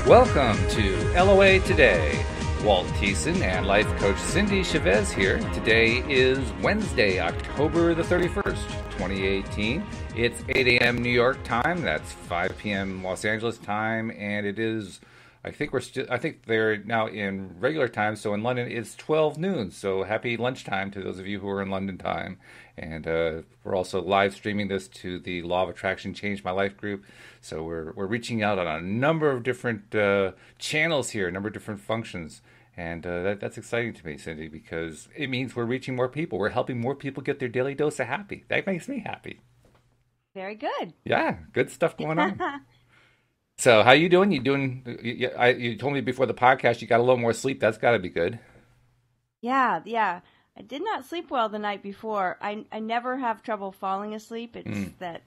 Welcome to LOA Today. Walt Thiessen and life coach Cindie Chavez here. Today is Wednesday, October the 31st, 2018. It's 8 a.m. New York time. That's 5 p.m. Los Angeles time, and it is, I think they're now in regular time, so in London it's 12 noon. So happy lunchtime to those of you who are in London time. And we're also live streaming this to the Law of Attraction Change My Life group. So we're reaching out on a number of different channels here, a number of different functions. And that's exciting to me, Cindie, because it means we're reaching more people. We're helping more people get their daily dose of happy. That makes me happy. Very good. Yeah, good stuff going on. So how you doing? You told me before the podcast you got a little more sleep. That's got to be good. Yeah. I did not sleep well the night before. I never have trouble falling asleep. It's that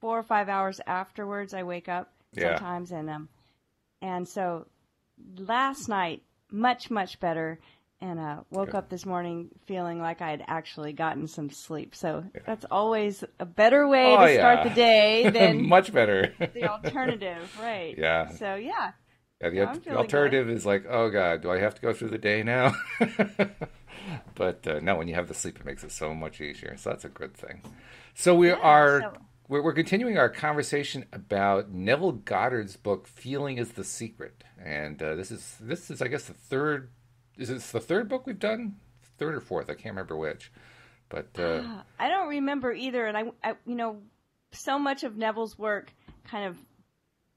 4 or 5 hours afterwards I wake up sometimes, and so last night much better, and woke up this morning feeling like I had actually gotten some sleep. So that's always a better way to start the day than much better. The alternative, right? Yeah. So yeah. Yeah, the alternative is like, oh God, do I have to go through the day now? But no, when you have the sleep, it makes it so much easier. So that's a good thing. So we're continuing our conversation about Neville Goddard's book, "Feeling is the Secret," and this is I guess the third. Is this the third book we've done? Third or fourth? I can't remember which. But I don't remember either. And I so much of Neville's work kind of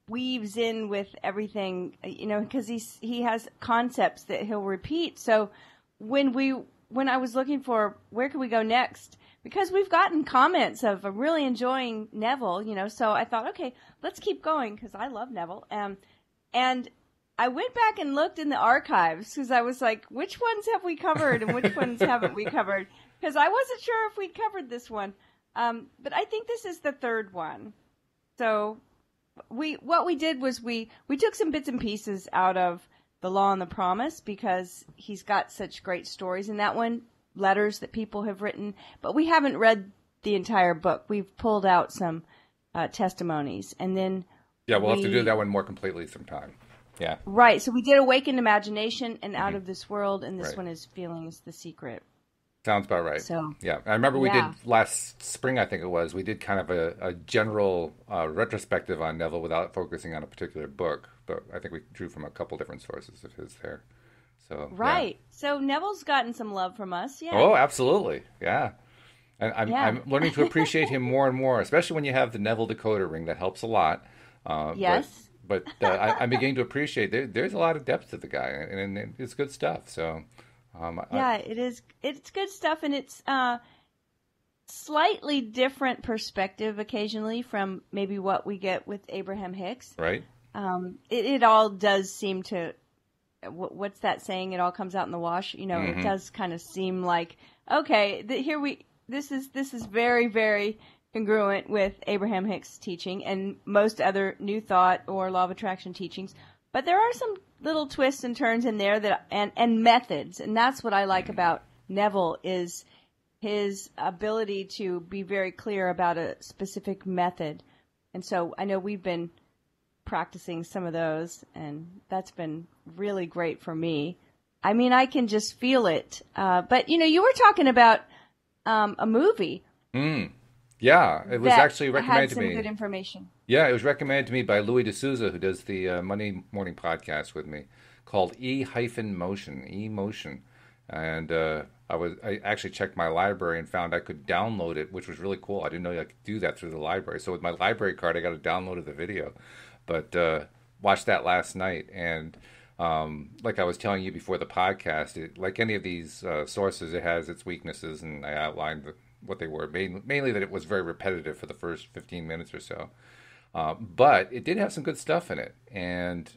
weaves in with everything, because he has concepts that he'll repeat. So when I was looking for where could we go next, because we've gotten comments of I'm really enjoying Neville, so I thought, okay, let's keep going because I love Neville. And I went back and looked in the archives because I was like, which ones have we covered and which ones haven't we covered? Because I wasn't sure if we'd covered this one. But I think this is the third one. So what we did was we took some bits and pieces out of The Law and the Promise because he's got such great stories in that one, letters that people have written, but we haven't read the entire book. We've pulled out some testimonies, and then we'll have to do that one more completely sometime. Yeah. Right. So we did Awakened Imagination and Out of This World, and this one is Feeling is the Secret. Sounds about right. So, yeah. I remember we did last spring, I think it was, we did kind of a general retrospective on Neville without focusing on a particular book, but I think we drew from a couple different sources of his there. So right. Yeah. So Neville's gotten some love from us. Yeah. Oh, absolutely. Yeah. And I'm learning to appreciate him more and more, especially when you have the Neville decoder ring. That helps a lot. Yes. But I'm beginning to appreciate there's a lot of depth to the guy, and it's good stuff. So, it is. It's good stuff, and it's slightly different perspective occasionally from maybe what we get with Abraham Hicks. Right. It all does seem to. What's that saying? It all comes out in the wash. It does kind of seem like okay. This is very, very congruent with Abraham Hicks' teaching and most other New Thought or Law of Attraction teachings. But there are some little twists and turns in there and methods. And that's what I like about Neville is his ability to be very clear about a specific method. And so I know we've been practicing some of those, and that's been really great for me. I mean, I can just feel it. But, you were talking about a movie. Yeah, it was actually recommended to me. Had some good information. Yeah, it was recommended to me by Louis D'Souza, who does the Monday morning podcast with me, called E-Motion, E-Motion. And I actually checked my library and found I could download it, which was really cool. I didn't know I could do that through the library. So with my library card, I got to download the video. But watched that last night, and like I was telling you before the podcast, like any of these sources, it has its weaknesses, and I outlined what they were. Mainly that it was very repetitive for the first 15 minutes or so. But it did have some good stuff in it, and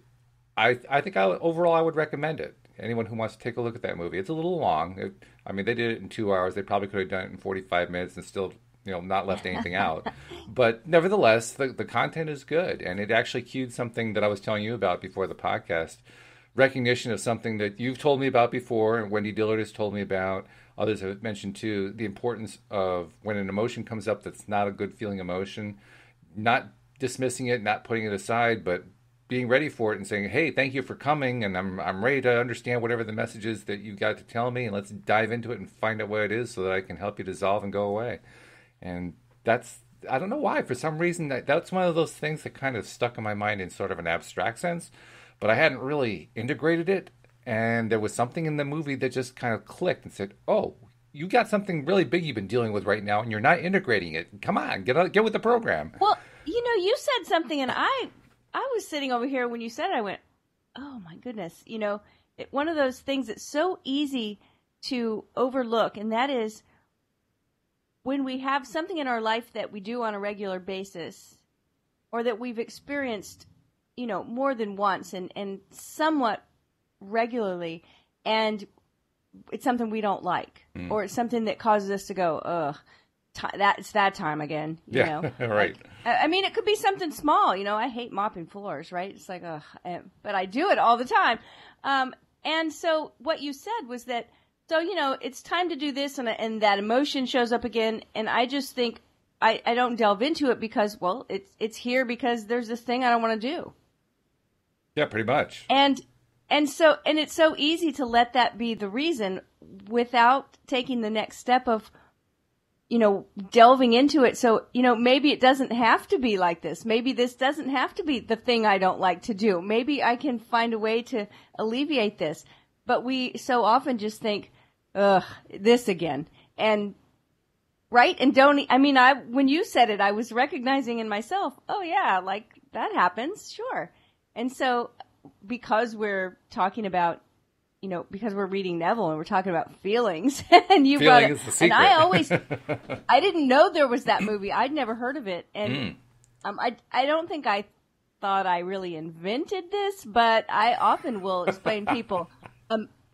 I think overall I would recommend it. Anyone who wants to take a look at that movie. It's a little long. They did it in 2 hours. They probably could have done it in 45 minutes and still not left anything out. But nevertheless, the content is good, and it actually cued something that I was telling you about before the podcast. Recognition of something that you've told me about before, and Wendy Dillard has told me about. Others have mentioned too, the importance of when an emotion comes up that's not a good feeling emotion, not dismissing it, not putting it aside, but being ready for it and saying, hey, thank you for coming, and I'm ready to understand whatever the message is that you got to tell me, and let's dive into it and find out what it is so that I can help you dissolve and go away. And that's, I don't know why, for some reason, that's one of those things that kind of stuck in my mind in sort of an abstract sense, but I hadn't really integrated it, and there was something in the movie that just kind of clicked and said, oh, you got something really big you've been dealing with right now, and you're not integrating it. Come on, get with the program. Well, you said something, and I was sitting over here when you said it, I went, oh my goodness. One of those things that's so easy to overlook, and that is when we have something in our life that we do on a regular basis, or that we've experienced, more than once and somewhat regularly, and it's something we don't like, or it's something that causes us to go, ugh, it's that time again, you know? Right. I mean, it could be something small, I hate mopping floors, right? It's like, ugh, but I do it all the time. And so what you said was that, so, it's time to do this, and that emotion shows up again, and I just think, I don't delve into it because, well, it's here because there's this thing I don't want to do. Yeah, pretty much. And it's so easy to let that be the reason without taking the next step of, delving into it. So, maybe it doesn't have to be like this. Maybe this doesn't have to be the thing I don't like to do. Maybe I can find a way to alleviate this. But we so often just think, ugh, this again. And, right? And when you said it, I was recognizing in myself, oh yeah, like that happens. Sure. And so, because we're talking about, because we're reading Neville and we're talking about feelings, and you brought it, and I didn't know there was that movie. I'd never heard of it, and I don't think I thought I really invented this, but I often will explain people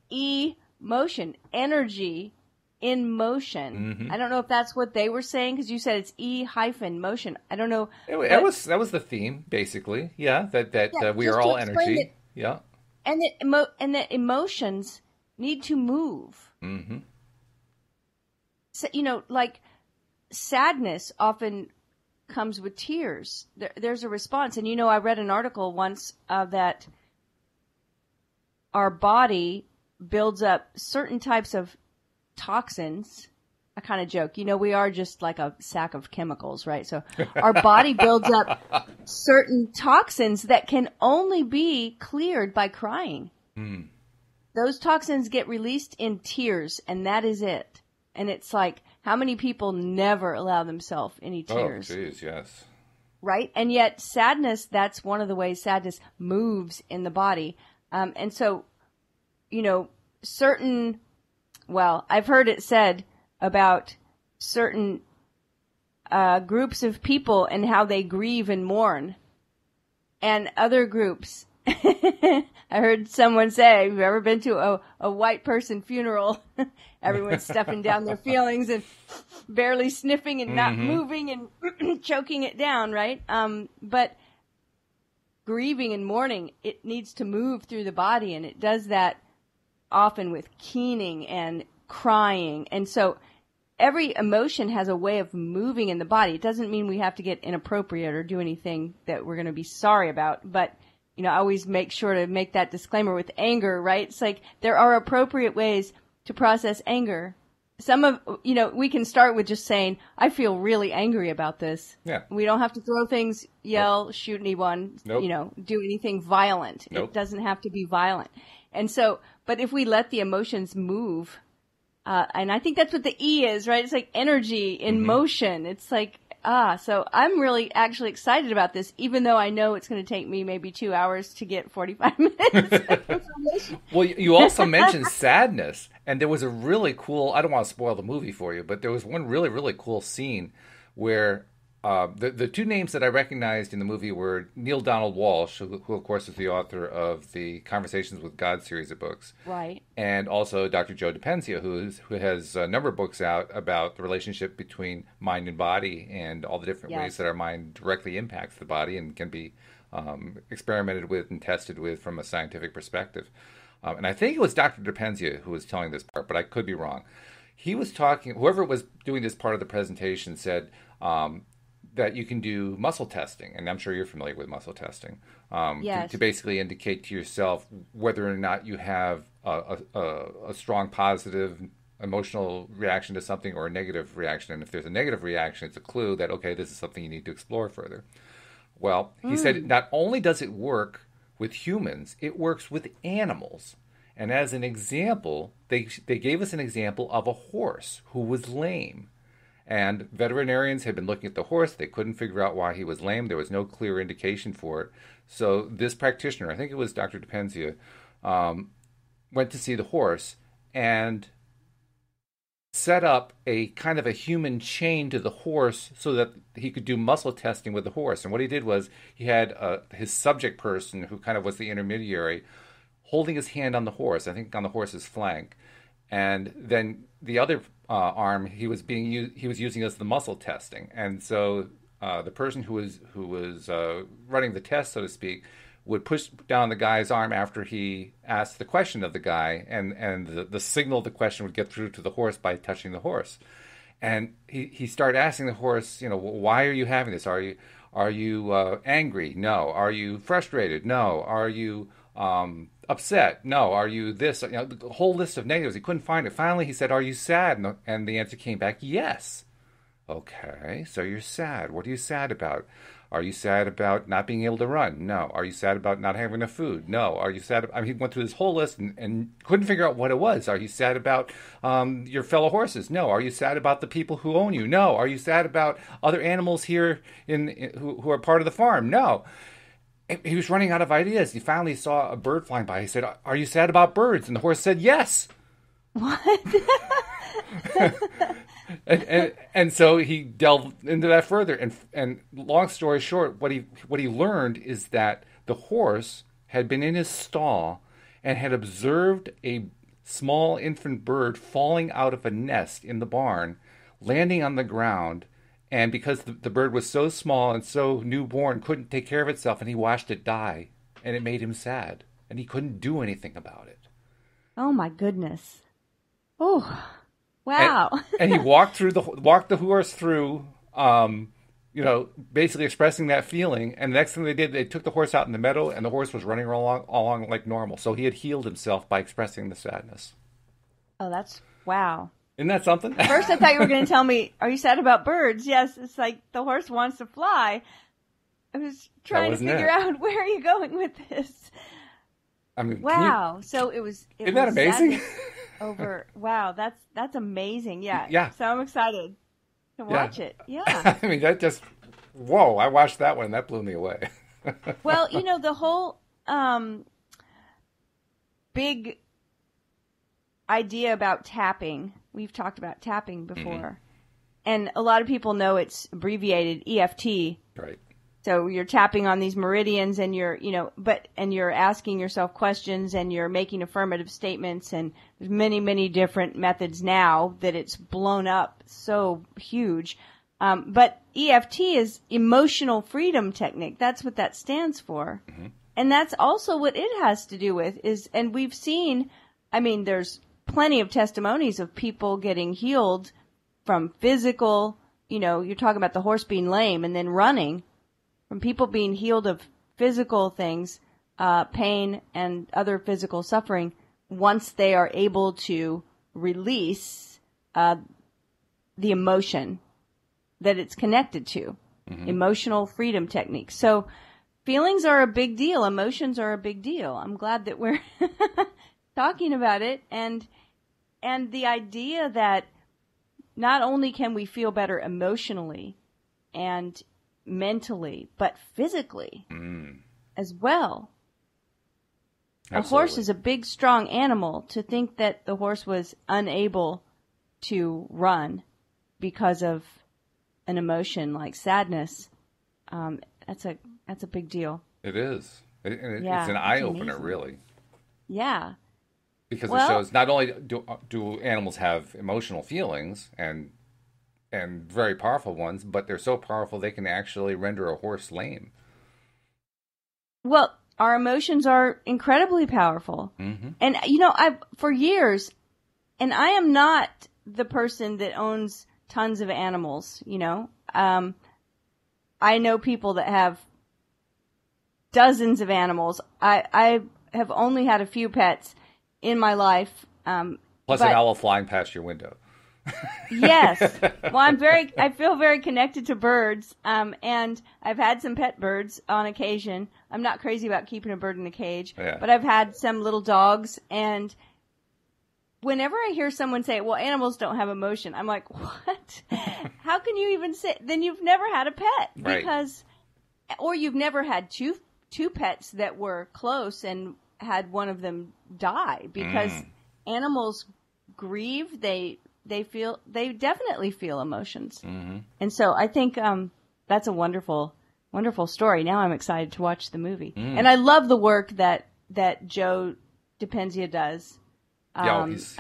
emotion, energy in motion. Mm-hmm. I don't know if that's what they were saying, because you said it's E-motion. I don't know. That was the theme, basically. Yeah, that we are all energy. Yeah. And that emotions need to move. Mm-hmm. So, like sadness often comes with tears. There's a response. And, I read an article once that our body builds up certain types of toxins. I kind of joke, we are just like a sack of chemicals, right? So our body builds up certain toxins that can only be cleared by crying. Mm. Those toxins get released in tears, and that is it. And it's like, how many people never allow themselves any tears? Oh, geez, yes. Right? And yet sadness, that's one of the ways sadness moves in the body. And so, I've heard it said about certain groups of people and how they grieve and mourn, and other groups. I heard someone say, "Have you ever been to a white person funeral? Everyone's stuffing down their feelings and barely sniffing and not moving and choking it down, right? But grieving and mourning, it needs to move through the body, and it does that often with keening and crying. And so every emotion has a way of moving in the body. It doesn't mean we have to get inappropriate or do anything that we're going to be sorry about. But, I always make sure to make that disclaimer with anger, right? It's like there are appropriate ways to process anger. We can start with just saying, I feel really angry about this. Yeah. We don't have to throw things, yell, shoot anyone, Nope. Do anything violent. Nope. It doesn't have to be violent. And so, but if we let the emotions move, and I think that's what the E is, right? It's like energy in motion. It's like, so I'm really actually excited about this, even though I know it's going to take me maybe 2 hours to get 45 minutes of information. Well, you also mentioned sadness, and there was a really cool, I don't want to spoil the movie for you, but there was one really, really cool scene where the two names that I recognized in the movie were Neil Donald Walsh, who of course is the author of the Conversations with God series of books. Right. And also Dr. Joe Dispenza, who has a number of books out about the relationship between mind and body and all the different ways that our mind directly impacts the body and can be experimented with and tested with from a scientific perspective. And I think it was Dr. Dispenza who was telling this part, but I could be wrong. He was talking, whoever was doing this part of the presentation said, that you can do muscle testing, and I'm sure you're familiar with muscle testing, Yes. to basically indicate to yourself whether or not you have a strong positive emotional reaction to something or a negative reaction. And if there's a negative reaction, it's a clue that, okay, this is something you need to explore further. Well, he said not only does it work with humans, it works with animals. And as an example, they gave us an example of a horse who was lame. And veterinarians had been looking at the horse. They couldn't figure out why he was lame. There was no clear indication for it. So this practitioner, I think it was Dr. DePenzia, went to see the horse and set up a kind of a human chain to the horse so that he could do muscle testing with the horse. And what he did was he had his subject person, who kind of was the intermediary, holding his hand on the horse, I think on the horse's flank. And then the other arm he was using as the muscle testing. And so the person who was running the test, so to speak, would push down the guy's arm after he asked the question of the guy, and the signal of the question would get through to the horse by touching the horse. And he started asking the horse, why are you having this? Are you angry? No. Are you frustrated? No. Are you upset? No. Are you this? The whole list of negatives. He couldn't find it. Finally, he said, are you sad? And the answer came back, yes. Okay, so you're sad. What are you sad about? Are you sad about not being able to run? No. Are you sad about not having enough food? No. Are you sad? He went through this whole list and couldn't figure out what it was. Are you sad about your fellow horses? No. Are you sad about the people who own you? No. Are you sad about other animals here who are part of the farm? No. He was running out of ideas. He finally saw a bird flying by. He said, are you sad about birds? And the horse said, yes. What? And so he delved into that further. And long story short, what he learned is that the horse had been in his stall and had observed a small infant bird falling out of a nest in the barn, landing on the ground. And because the bird was so small and so newborn, couldn't take care of itself, and he watched it die, and it made him sad, and he couldn't do anything about it. Oh my goodness! Oh, wow! And he walked the horse through, basically expressing that feeling. And the next thing they did, they took the horse out in the meadow, and the horse was running along like normal. So he had healed himself by expressing the sadness. Oh, that's wow. Isn't that something? First, I thought you were going to tell me, are you sad about birds? Yes, it's like the horse wants to fly. I was trying to figure out where are you going with this. I mean, wow. So it was. Isn't that amazing? Wow, that's amazing. Yeah. Yeah. So I'm excited to watch it. Yeah. I mean, that just, whoa! I watched that one. That blew me away. Well, the whole big idea about tapping. We've talked about tapping before. Mm-hmm. And a lot of people know it's abbreviated EFT. Right. So you're tapping on these meridians and you're asking yourself questions and you're making affirmative statements, and there's many, many different methods now that it's blown up so huge. But EFT is emotional freedom technique. That's what that stands for. Mm-hmm. And that's also what it has to do with and we've seen, there's plenty of testimonies of people getting healed from physical, you're talking about the horse being lame and then running, from people being healed of physical things, pain and other physical suffering, once they are able to release the emotion that it's connected to. Mm-hmm. Emotional freedom technique. So feelings are a big deal. Emotions are a big deal. I'm glad that we're talking about it, and the idea that not only can we feel better emotionally and mentally, but physically as well. Absolutely. A horse is a big, strong animal. To think that the horse was unable to run because of an emotion like sadness, that's a big deal. It is. It's an eye-opener, really. Yeah. Because it shows not only do animals have emotional feelings and very powerful ones, but they're so powerful they can actually render a horse lame. Well, our emotions are incredibly powerful. Mm-hmm. And, I've for years, and I am not the person that owns tons of animals, I know people that have dozens of animals. I have only had a few pets in my life. Plus an owl flying past your window. Yes. Well, I feel very connected to birds. And I've had some pet birds on occasion. I'm not crazy about keeping a bird in a cage, but I've had some little dogs. And whenever I hear someone say, well, animals don't have emotion, I'm like, what? How can you even say, then you've never had a pet because, or you've never had two pets that were close and had one of them die because animals grieve. They definitely feel emotions. Mm-hmm. And so I think, that's a wonderful, wonderful story. Now I'm excited to watch the movie. And I love the work that Joe DiPenza does.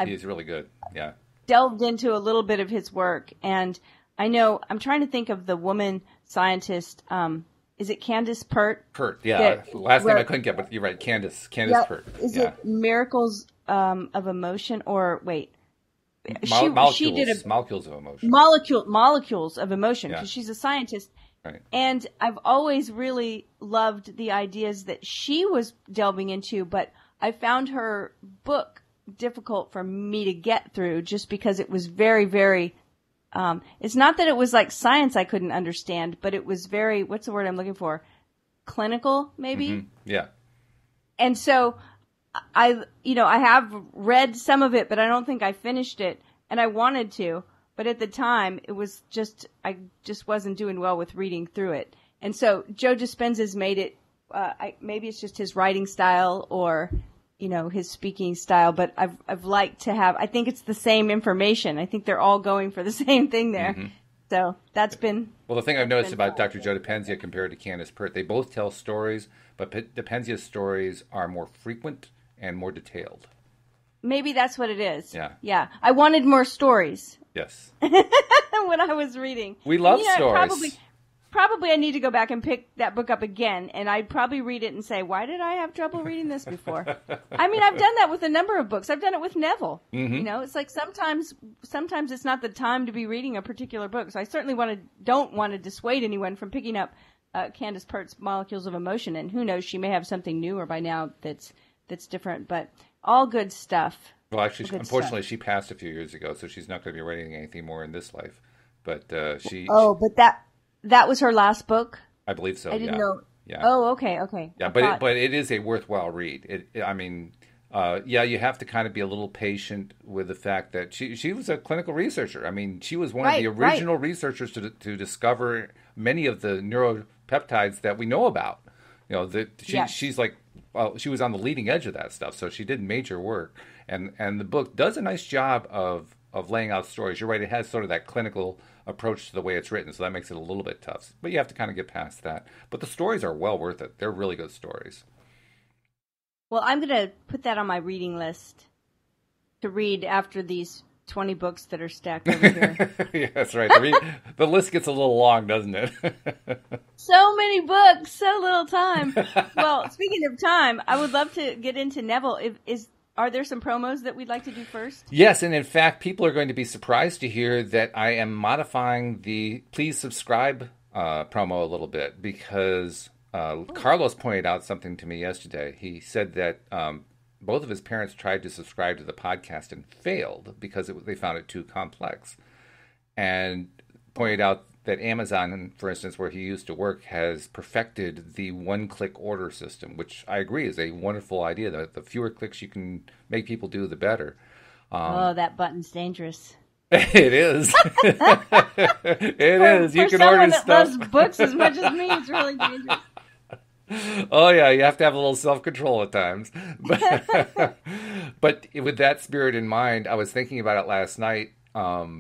He's really good. Yeah. Delved into a little bit of his work, and I know I'm trying to think of the woman scientist. Is it Candace Pert? Pert, yeah. Last name I couldn't get, but you're right, Candace Pert. Is it Miracles of Emotion, or wait? She did molecules of emotion. Molecules of emotion, because she's a scientist. Right. And I've always really loved the ideas that she was delving into, but I found her book difficult for me to get through just because it was very, very, it's not that it was like science I couldn't understand, but it was very, what's the word I'm looking for? Clinical, maybe? Mm-hmm. Yeah. And so I have read some of it, but I don't think I finished it, and I wanted to, but at the time it was I just wasn't doing well with reading through it. And so Joe Dispenza's made it, maybe it's just his writing style or, his speaking style, but I've liked to have, I think it's the same information. I think they're all going for the same thing there. Mm-hmm. So that's been... Well, the thing I've noticed about Dr. Joe DiPenza compared to Candace Pert, they both tell stories, but DiPenza's stories are more frequent and more detailed. Maybe that's what it is. Yeah. Yeah. I wanted more stories. Yes. When I was reading. We love stories. Probably I need to go back and pick that book up again, and I'd probably read it and say, why did I have trouble reading this before? I mean, I've done that with a number of books. I've done it with Neville. Mm-hmm. It's like sometimes it's not the time to be reading a particular book. So I certainly don't want to dissuade anyone from picking up Candace Pert's Molecules of Emotion, and who knows, she may have something newer by now that's different, but all good stuff. Well, actually, unfortunately, she passed a few years ago, so she's not going to be writing anything more in this life. But but that was her last book? I believe so. I didn't know. Yeah. Oh, okay. Yeah, but it is a worthwhile read. You have to kind of be a little patient with the fact that she was a clinical researcher. I mean, she was one of the original researchers to discover many of the neuropeptides that we know about. She's like, well, she was on the leading edge of that stuff, so she did major work. And the book does a nice job of laying out stories. You're right, it has sort of that clinical approach to the way it's written, so that makes it a little bit tough. But you have to kind of get past that. But the stories are well worth it. They're really good stories. Well, I'm going to put that on my reading list to read after these 20 books that are stacked over here. Yeah, that's right. The list gets a little long, doesn't it? So many books, so little time. Well, speaking of time, I would love to get into Neville. Are there some promos that we'd like to do first? Yes, and in fact, people are going to be surprised to hear that I am modifying the please subscribe promo a little bit because Carlos pointed out something to me yesterday. He said that both of his parents tried to subscribe to the podcast and failed because they found it too complex, and pointed out that Amazon, for instance, where he used to work, has perfected the one-click order system, which I agree is a wonderful idea. The fewer clicks you can make people do, the better. That button's dangerous. It is. It is. You can order stuff. For someone that loves books as much as me, it's really dangerous. Oh, yeah, you have to have a little self-control at times. But with that spirit in mind, I was thinking about it last night.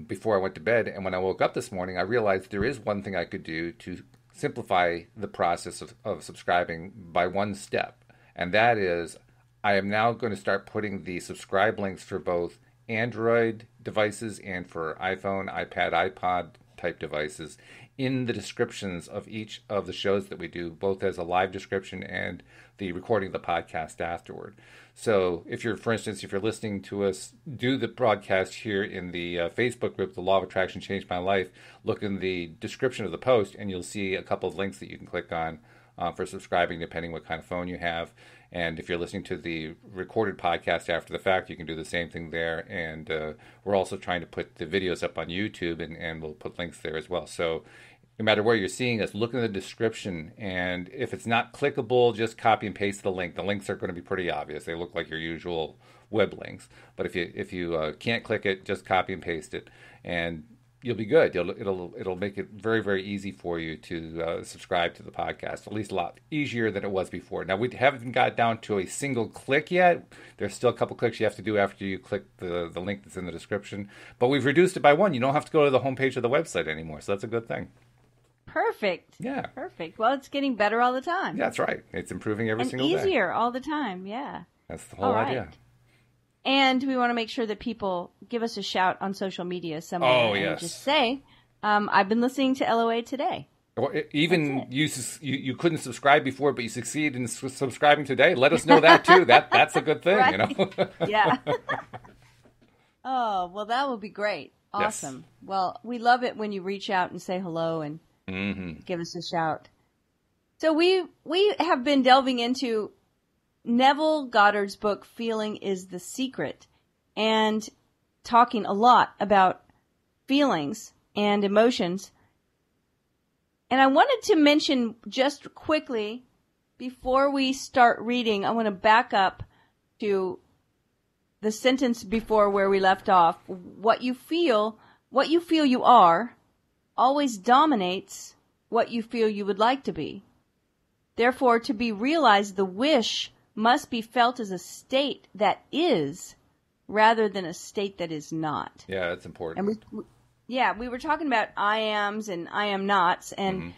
Before I went to bed, and when I woke up this morning, I realized there is one thing I could do to simplify the process of subscribing by one step, and that is I am now going to start putting the subscribe links for both Android devices and for iPhone, iPad, iPod, type devices in the descriptions of each of the shows that we do, both as a live description and the recording of the podcast afterward. So if you're, for instance, if you're listening to us do the broadcast here in the Facebook group, The Law of Attraction Changed My Life, look in the description of the post and you'll see a couple of links that you can click on for subscribing, depending what kind of phone you have. And if you're listening to the recorded podcast after the fact, you can do the same thing there. And we're also trying to put the videos up on YouTube, and we'll put links there as well. So no matter where you're seeing us, look in the description. And if it's not clickable, just copy and paste the link. The links are going to be pretty obvious. They look like your usual web links. But if you can't click it, just copy and paste it. And you'll be good. It'll make it very, very easy for you to subscribe to the podcast, at least a lot easier than it was before. Now, we haven't got down to a single click yet. There's still a couple clicks you have to do after you click the link that's in the description. But we've reduced it by one. You don't have to go to the homepage of the website anymore, so that's a good thing. Perfect. Yeah. Perfect. Well, it's getting better all the time. Yeah, that's right. It's improving every single day. And easier all the time, yeah. That's the whole idea. And we want to make sure that people give us a shout on social media somewhere. Oh, and yes. just say, I've been listening to LOA today. Or even you couldn't subscribe before, but you succeed in subscribing today. Let us know that too. That's a good thing, right? you know. Yeah. Oh, well, that would be great. Awesome. Yes. Well, we love it when you reach out and say hello and give us a shout. So we have been delving into Neville Goddard's book, Feeling is the Secret, and talking a lot about feelings and emotions. And I wanted to mention just quickly, before we start reading, I want to back up to the sentence before where we left off. What you feel you are, always dominates what you feel you would like to be. Therefore, to be realized, the wish must be felt as a state that is, rather than a state that is not. Yeah, that's important. And we were talking about I ams and I am nots, and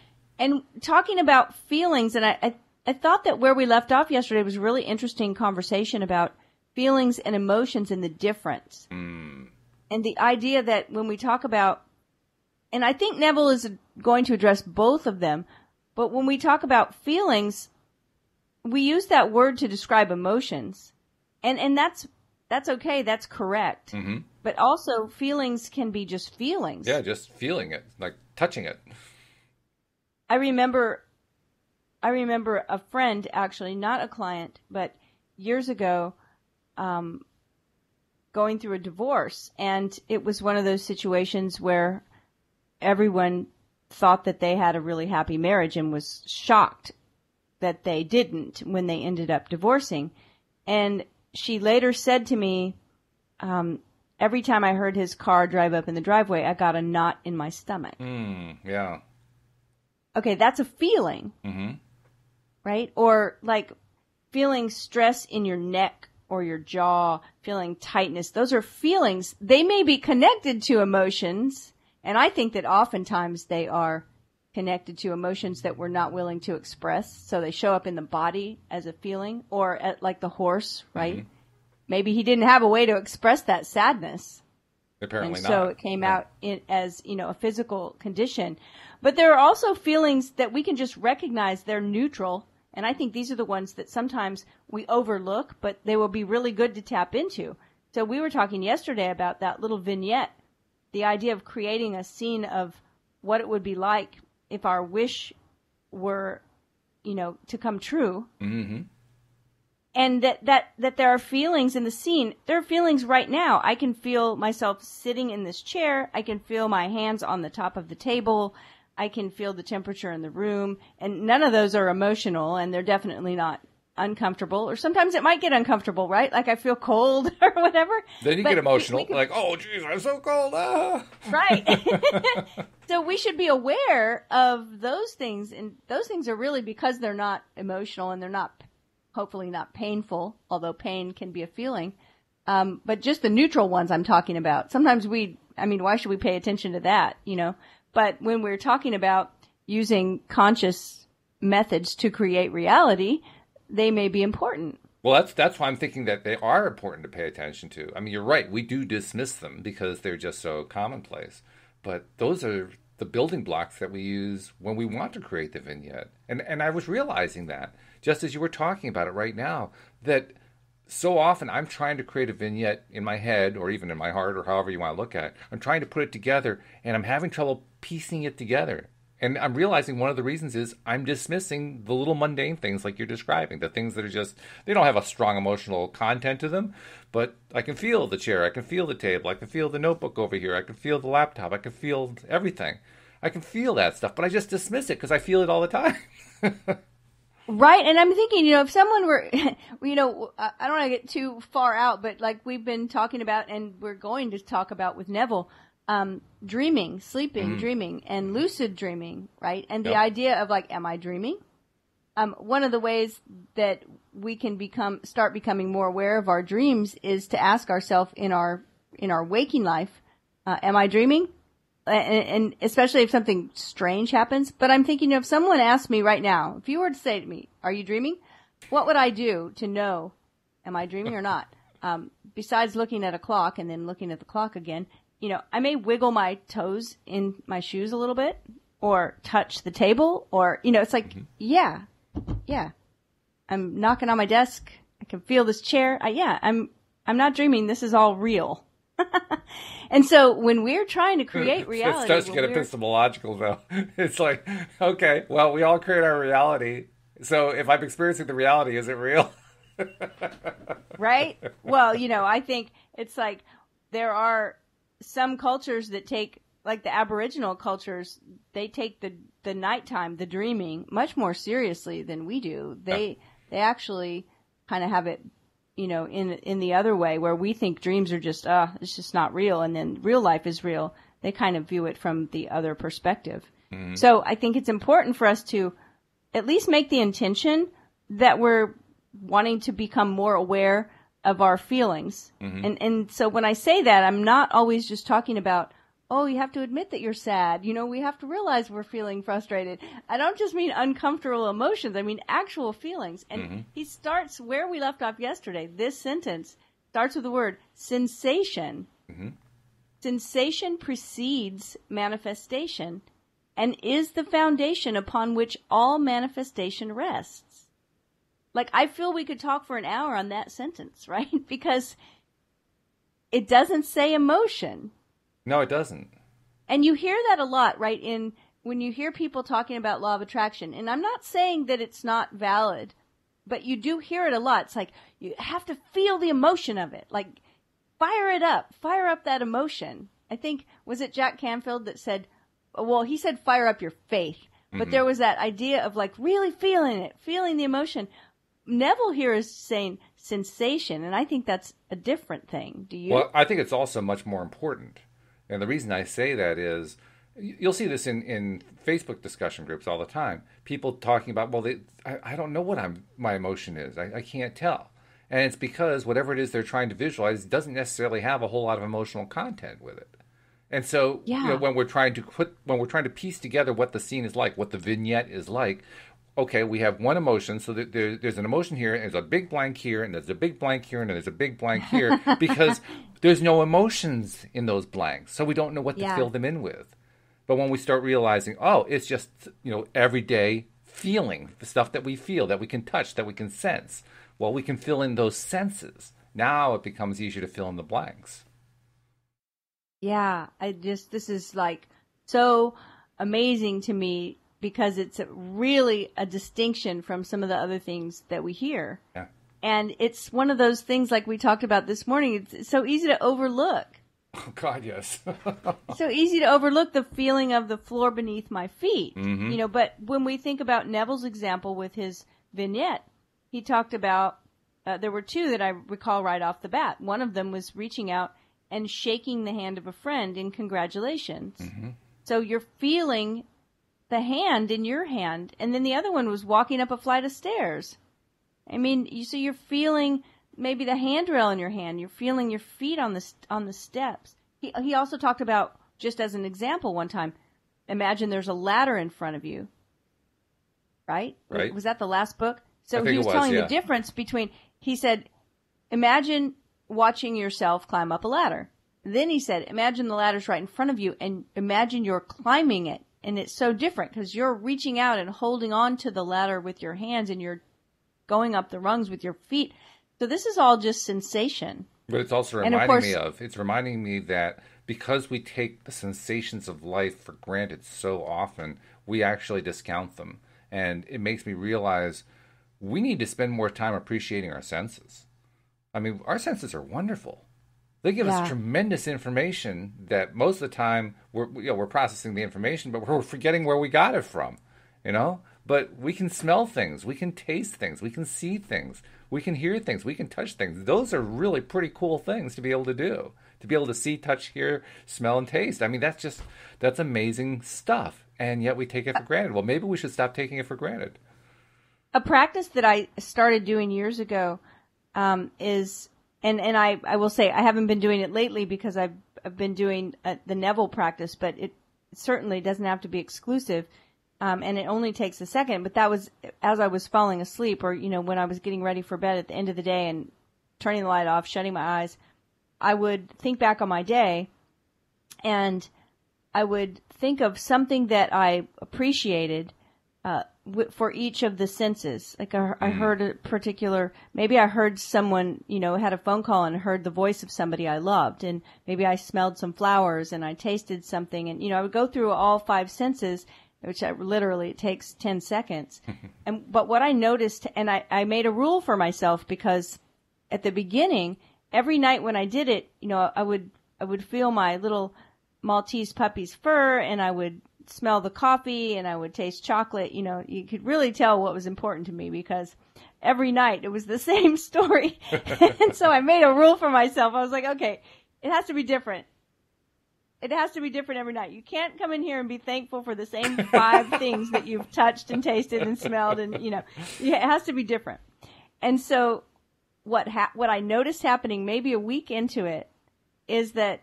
talking about feelings. And I thought that where we left off yesterday was a really interesting conversation about feelings and emotions and the difference. And the idea that when we talk about, and I think Neville is going to address both of them, but when we talk about feelings, we use that word to describe emotions, and that's okay, that's correct. But also, feelings can be just feelings. Yeah, just feeling it, like touching it. I remember a friend, actually, not a client, but years ago, going through a divorce, and it was one of those situations where everyone thought that they had a really happy marriage and was shocked that they didn't when they ended up divorcing. And she later said to me, every time I heard his car drive up in the driveway, I got a knot in my stomach. Yeah. Okay, that's a feeling, right? Or like feeling stress in your neck or your jaw, feeling tightness. Those are feelings. They may be connected to emotions, and I think that oftentimes they are connected to emotions that we're not willing to express. So they show up in the body as a feeling, or like the horse, right? Maybe he didn't have a way to express that sadness. Apparently and not. So it came out as, a physical condition. But there are also feelings that we can just recognize they're neutral. And I think these are the ones that sometimes we overlook, but they will be really good to tap into. So we were talking yesterday about that little vignette, the idea of creating a scene of what it would be like if our wish were, to come true. And that there are feelings in the scene. There are feelings right now. I can feel myself sitting in this chair. I can feel my hands on the top of the table. I can feel the temperature in the room. And none of those are emotional, and they're definitely not uncomfortable. Or sometimes it might get uncomfortable, right? Like I feel cold or whatever. Then you get emotional. Like, oh, geez, I'm so cold. Ah. Right. So we should be aware of those things. And those things are really because they're not emotional and they're not, hopefully not painful, although pain can be a feeling. But just the neutral ones I'm talking about. Sometimes why should we pay attention to that, But when we're talking about using conscious methods to create reality, they may be important. Well, that's why I'm thinking that they are important to pay attention to. I mean, you're right. We do dismiss them because they're just so commonplace. But those are the building blocks that we use when we want to create the vignette. And I was realizing that, just as you were talking about it right now, that so often I'm trying to create a vignette in my head or even in my heart or however you want to look at it. I'm trying to put it together and I'm having trouble piecing it together. And I'm realizing one of the reasons is I'm dismissing the little mundane things like you're describing, the things that are just, they don't have a strong emotional content to them, but I can feel the chair, I can feel the table, I can feel the notebook over here, I can feel the laptop, I can feel everything. I can feel that stuff, but I just dismiss it because I feel it all the time. Right, and I'm thinking, if someone were, I don't want to get too far out, but like we've been talking about and we're going to talk about with Neville, dreaming, sleeping, dreaming, and lucid dreaming, right? And the idea of like, am I dreaming? One of the ways that we can start becoming more aware of our dreams is to ask ourselves in our waking life, am I dreaming? And especially if something strange happens. But I'm thinking, if someone asked me right now, if you were to say to me, are you dreaming? What would I do to know, am I dreaming or not? Besides looking at a clock and then looking at the clock again, I may wiggle my toes in my shoes a little bit or touch the table or, it's like, yeah, I'm knocking on my desk. I can feel this chair. I'm not dreaming. This is all real. And so when we're trying to create reality, it starts to get epistemological though. It's like, okay, well, we all create our reality. So if I'm experiencing the reality, is it real? Right? Well, I think it's like there are some cultures that take, like the Aboriginal cultures, they take the nighttime, the dreaming, much more seriously than we do. They actually kind of have it, in the other way where we think dreams are just, it's just not real. And then real life is real. They kind of view it from the other perspective. Mm-hmm. So I think it's important for us to at least make the intention that we're wanting to become more aware of our feelings. Mm-hmm. And so when I say that, I'm not always just talking about, you have to admit that you're sad. We have to realize we're feeling frustrated. I don't just mean uncomfortable emotions. I mean actual feelings. And he starts where we left off yesterday. This sentence starts with the word sensation. Mm-hmm. Sensation precedes manifestation and is the foundation upon which all manifestation rests. Like, I feel we could talk for an hour on that sentence, right? Because it doesn't say emotion. No, it doesn't. And you hear that a lot, right, when you hear people talking about law of attraction. And I'm not saying that it's not valid, but you do hear it a lot. It's like, you have to feel the emotion of it. Like, fire up that emotion. I think, was it Jack Canfield that said, he said fire up your faith. But there was that idea of like really feeling it, feeling the emotion. Neville here is saying sensation, and I think that's a different thing. Do you? Well, I think it's also much more important. And the reason I say that is, you'll see this in Facebook discussion groups all the time. People talking about, I don't know what my emotion is. I can't tell. And it's because whatever it is they're trying to visualize doesn't necessarily have a whole lot of emotional content with it. And so when we're trying to piece together what the scene is like, what the vignette is like, okay, we have one emotion, so that there's an emotion here, and there's a big blank here, and there's a big blank here, and there's a big blank here, because there's no emotions in those blanks, so we don't know what to fill them in with. But when we start realizing, it's just, everyday feeling, the stuff that we feel, that we can touch, that we can sense, well, we can fill in those senses. Now it becomes easier to fill in the blanks. Yeah, this is like so amazing to me, because it's really a distinction from some of the other things that we hear. Yeah. And it's one of those things like we talked about this morning. It's so easy to overlook. Oh, God, yes. So easy to overlook the feeling of the floor beneath my feet. Mm-hmm. But when we think about Neville's example with his vignette, he talked about, there were two that I recall right off the bat. One of them was reaching out and shaking the hand of a friend in congratulations. Mm-hmm. So you're feeling the hand in your hand, and then the other one was walking up a flight of stairs. I mean, so you're feeling maybe the handrail in your hand. You're feeling your feet on the steps. He also talked about, just as an example one time, imagine there's a ladder in front of you. Right? Was that the last book? So he was telling the difference between, he said, imagine watching yourself climb up a ladder. Then he said, imagine the ladder's right in front of you and imagine you're climbing it. And it's so different because you're reaching out and holding on to the ladder with your hands and you're going up the rungs with your feet. So this is all just sensation. But it's also reminding me that because we take the sensations of life for granted so often, we actually discount them. And it makes me realize we need to spend more time appreciating our senses. I mean, our senses are wonderful. They give us tremendous information that most of the time we're processing the information, but we're forgetting where we got it from, But we can smell things, we can taste things, we can see things, we can hear things, we can touch things. Those are really pretty cool things to be able to do. To be able to see, touch, hear, smell, and taste. I mean, that's amazing stuff. And yet we take it for granted. Well, maybe we should stop taking it for granted. A practice that I started doing years ago is... And I will say I haven't been doing it lately because I've been doing the Neville practice, but it certainly doesn't have to be exclusive, and it only takes a second. But that was as I was falling asleep, or when I was getting ready for bed at the end of the day and turning the light off, shutting my eyes. I would think back on my day, and I would think of something that I appreciated for each of the senses. Like I heard a particular, maybe I heard someone, had a phone call and heard the voice of somebody I loved, and maybe I smelled some flowers and I tasted something, and I would go through all 5 senses, which literally it takes 10 seconds. But what I noticed, and I made a rule for myself, because at the beginning, every night when I did it, I would feel my little Maltese puppy's fur, and I would smell the coffee, and I would taste chocolate. You could really tell what was important to me, because every night it was the same story. And so I made a rule for myself. I was like, okay, it has to be different. It has to be different every night. You can't come in here and be thankful for the same 5 things that you've touched and tasted and smelled, and it has to be different. And so what I noticed happening maybe a week into it is that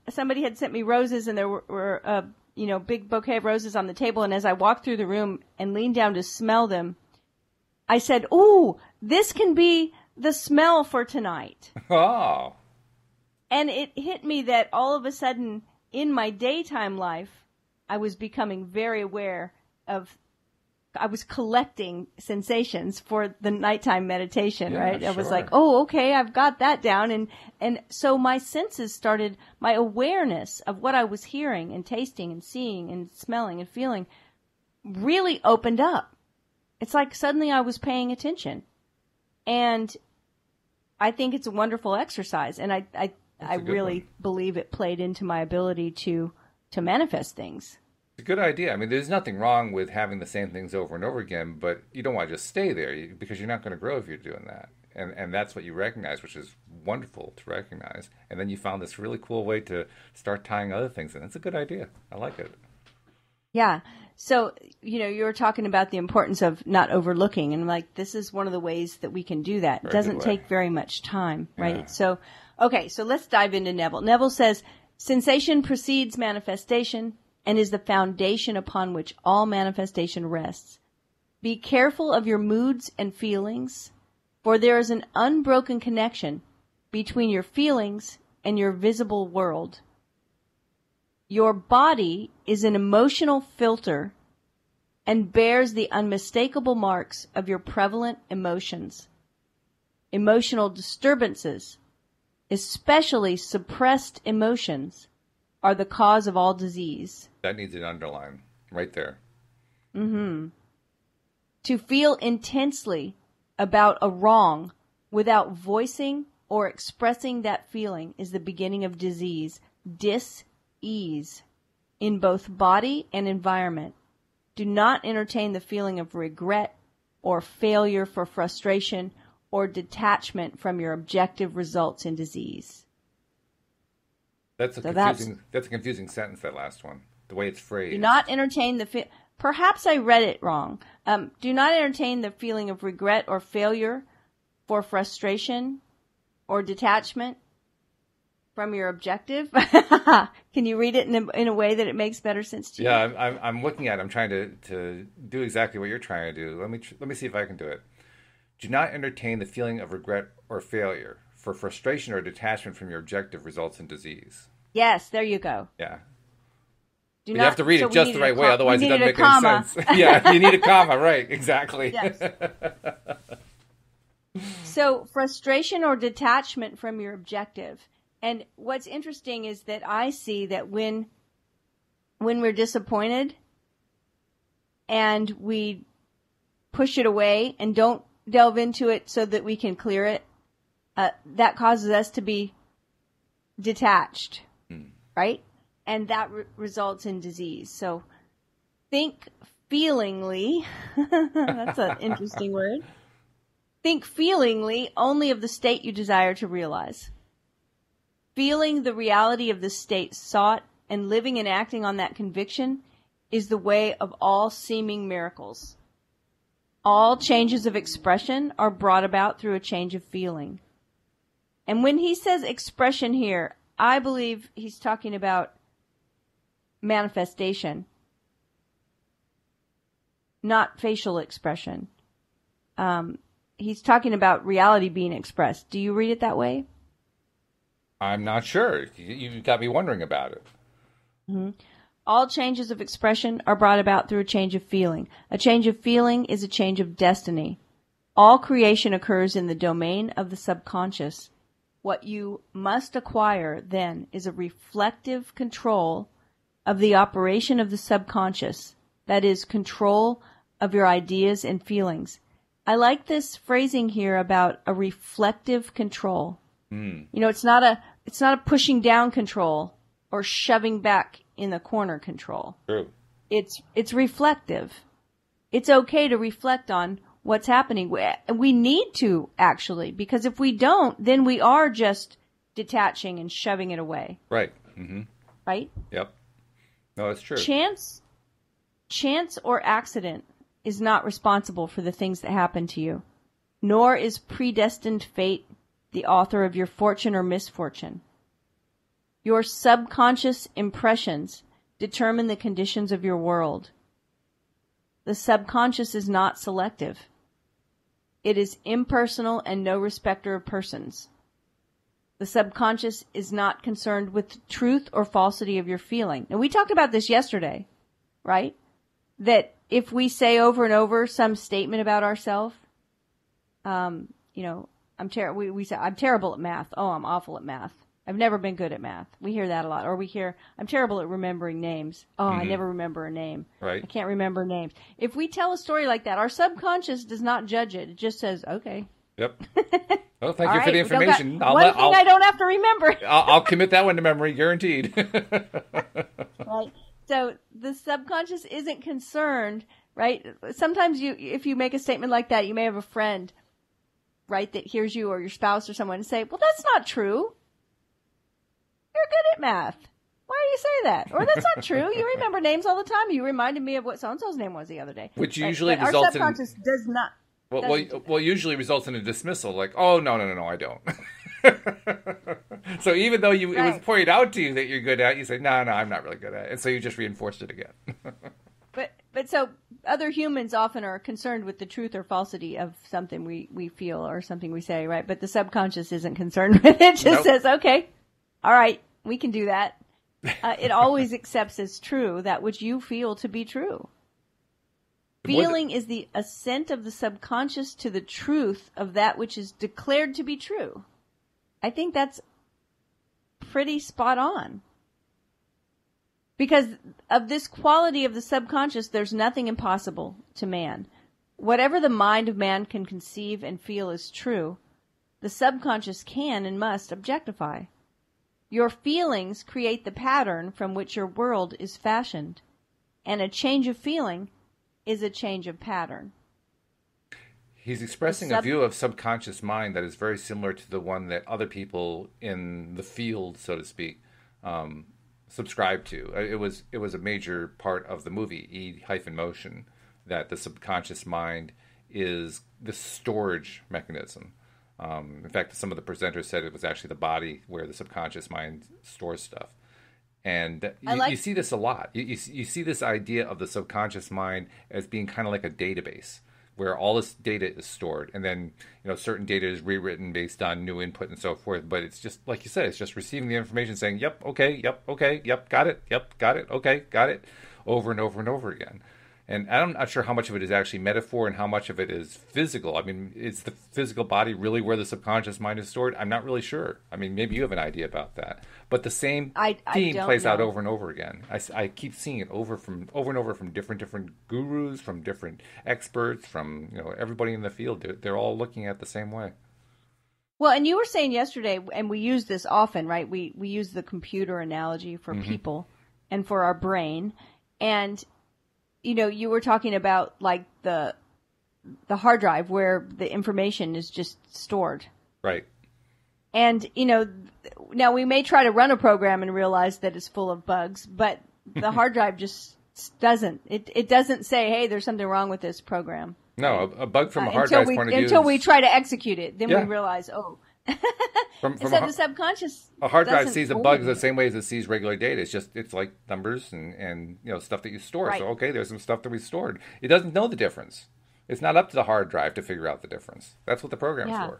somebody had sent me roses, and there were big bouquet of roses on the table. And as I walked through the room and leaned down to smell them, I said, "Ooh, this can be the smell for tonight." Oh. And it hit me that all of a sudden in my daytime life, I was becoming very aware I was collecting sensations for the nighttime meditation, right? Sure. I was like, oh, okay, I've got that down. And so my senses started, my awareness of what I was hearing and tasting and seeing and smelling and feeling really opened up. It's like suddenly I was paying attention. And I think it's a wonderful exercise. And I really believe it played into my ability to manifest things. It's a good idea. I mean, there's nothing wrong with having the same things over and over again, but you don't want to just stay there because you're not going to grow if you're doing that. And that's what you recognize, which is wonderful to recognize. And then you found this really cool way to start tying other things in. It's a good idea. I like it. Yeah. So, you were talking about the importance of not overlooking. And this is one of the ways that we can do that. It doesn't take very much time, right? Yeah. So, okay, so let's dive into Neville. Neville says, sensation precedes manifestation and is the foundation upon which all manifestation rests. Be careful of your moods and feelings, for there is an unbroken connection between your feelings and your visible world. Your body is an emotional filter and bears the unmistakable marks of your prevalent emotions. Emotional disturbances, especially suppressed emotions, are the cause of all disease. That needs an underline right there. Mm-hmm. To feel intensely about a wrong without voicing or expressing that feeling is the beginning of disease, dis-ease, in both body and environment. Do not entertain the feeling of regret or failure for frustration or detachment from your objective results in disease. That's a confusing sentence, that last one, the way it's phrased. Do not entertain perhaps I read it wrong. Do not entertain the feeling of regret or failure for frustration or detachment from your objective. Can you read it in a way that it makes better sense to you? Yeah, I'm looking at it. I'm trying to do exactly what you're trying to do. Let me see if I can do it. Do not entertain the feeling of regret or failure for frustration or detachment from your objective results in disease. Yes, there you go. Yeah. You have to read it just the right way, otherwise it doesn't make any sense. Yeah, you need a comma, right, exactly. Yes. So frustration or detachment from your objective. And what's interesting is that I see that when we're disappointed and we push it away and don't delve into it so that we can clear it, that causes us to be detached, right? And that results in disease. So think feelingly. That's an interesting word. Think feelingly only of the state you desire to realize. Feeling the reality of the state sought and living and acting on that conviction is the way of all seeming miracles. All changes of expression are brought about through a change of feeling. And when he says expression here, I believe he's talking about manifestation, not facial expression. He's talking about reality being expressed. Do you read it that way? I'm not sure. You've got me wondering about it. Mm-hmm. All changes of expression are brought about through a change of feeling. A change of feeling is a change of destiny. All creation occurs in the domain of the subconscious. What you must acquire, then, is a reflective control of the operation of the subconscious. That is, control of your ideas and feelings. I like this phrasing here about a reflective control. You know, it's not a pushing down control or shoving back in the corner control. True. It's reflective. It's okay to reflect on what's happening. We need to, actually, because if we don't, then we are just detaching and shoving it away. Right. Mm-hmm. Right? Yep. No, that's true. Chance or accident is not responsible for the things that happen to you, nor is predestined fate the author of your fortune or misfortune. Your subconscious impressions determine the conditions of your world. The subconscious is not selective. It is impersonal and no respecter of persons. The subconscious is not concerned with truth or falsity of your feeling. And we talked about this yesterday, right? That if we say over and over some statement about ourselves, we say, I'm terrible at math. Oh, I'm awful at math. I've never been good at math. We hear that a lot. Or we hear, I'm terrible at remembering names. Oh, I never remember a name. Right. I can't remember names. If we tell a story like that, our subconscious does not judge it. It just says, okay. Yep. Well, thank you for the information. I don't have to remember. I'll commit that one to memory, guaranteed. Right. So the subconscious isn't concerned, right? Sometimes if you make a statement like that, you may have a friend, right, that hears you or your spouse or someone and say, well, that's not true. You're good at math. Why do you say that? Or that's not true. You remember names all the time. You reminded me of what so-and-so's name was the other day. Which usually results in... Our subconscious does not. Well, usually results in a dismissal, like, oh, no, I don't. So even though it was pointed out to you that you're good at, you say, no, I'm not really good at it. And so you just reinforced it again. But so other humans often are concerned with the truth or falsity of something we feel or something we say, right? But the subconscious isn't concerned with it. It just says, okay, all right, we can do that. It always accepts as true that which you feel to be true. Feeling is the assent of the subconscious to the truth of that which is declared to be true. I think that's pretty spot on. Because of this quality of the subconscious, there's nothing impossible to man. Whatever the mind of man can conceive and feel is true, the subconscious can and must objectify. Your feelings create the pattern from which your world is fashioned, and a change of feeling is a change of pattern. He's expressing a view of subconscious mind that is very similar to the one that other people in the field, so to speak, subscribe to. It was a major part of the movie, E-motion, that the subconscious mind is the storage mechanism. In fact, some of the presenters said it was actually the body where the subconscious mind stores stuff. And you see this a lot. You see this idea of the subconscious mind as being kind of like a database. where all this data is stored, and then certain data is rewritten based on new input and so forth. But it's just like you said, it's just receiving the information, saying yep, okay, yep, got it, okay, got it, over and over and over again. And I'm not sure how much of it is actually metaphor and how much of it is physical. I mean, is the physical body really where the subconscious mind is stored? I'm not really sure. I mean, maybe you have an idea about that. But the same theme plays out over and over again. I keep seeing it over and over from different gurus, from different experts, from everybody in the field. They're all looking at it the same way. Well, and you were saying yesterday, and we use this often, right? We use the computer analogy for people and for our brain, and you were talking about like the hard drive where the information is just stored. Right. And, now we may try to run a program and realize that it's full of bugs, but the hard drive just doesn't. It doesn't say, hey, there's something wrong with this program. No, a bug from a hard drive's point of view. Until we try to execute it, then we realize, oh. From the subconscious. A hard drive sees a bug the same way as it sees regular data. It's like numbers and stuff that you store. Right. So okay, there's some stuff that we stored. It doesn't know the difference. It's not up to the hard drive to figure out the difference. That's what the program's for.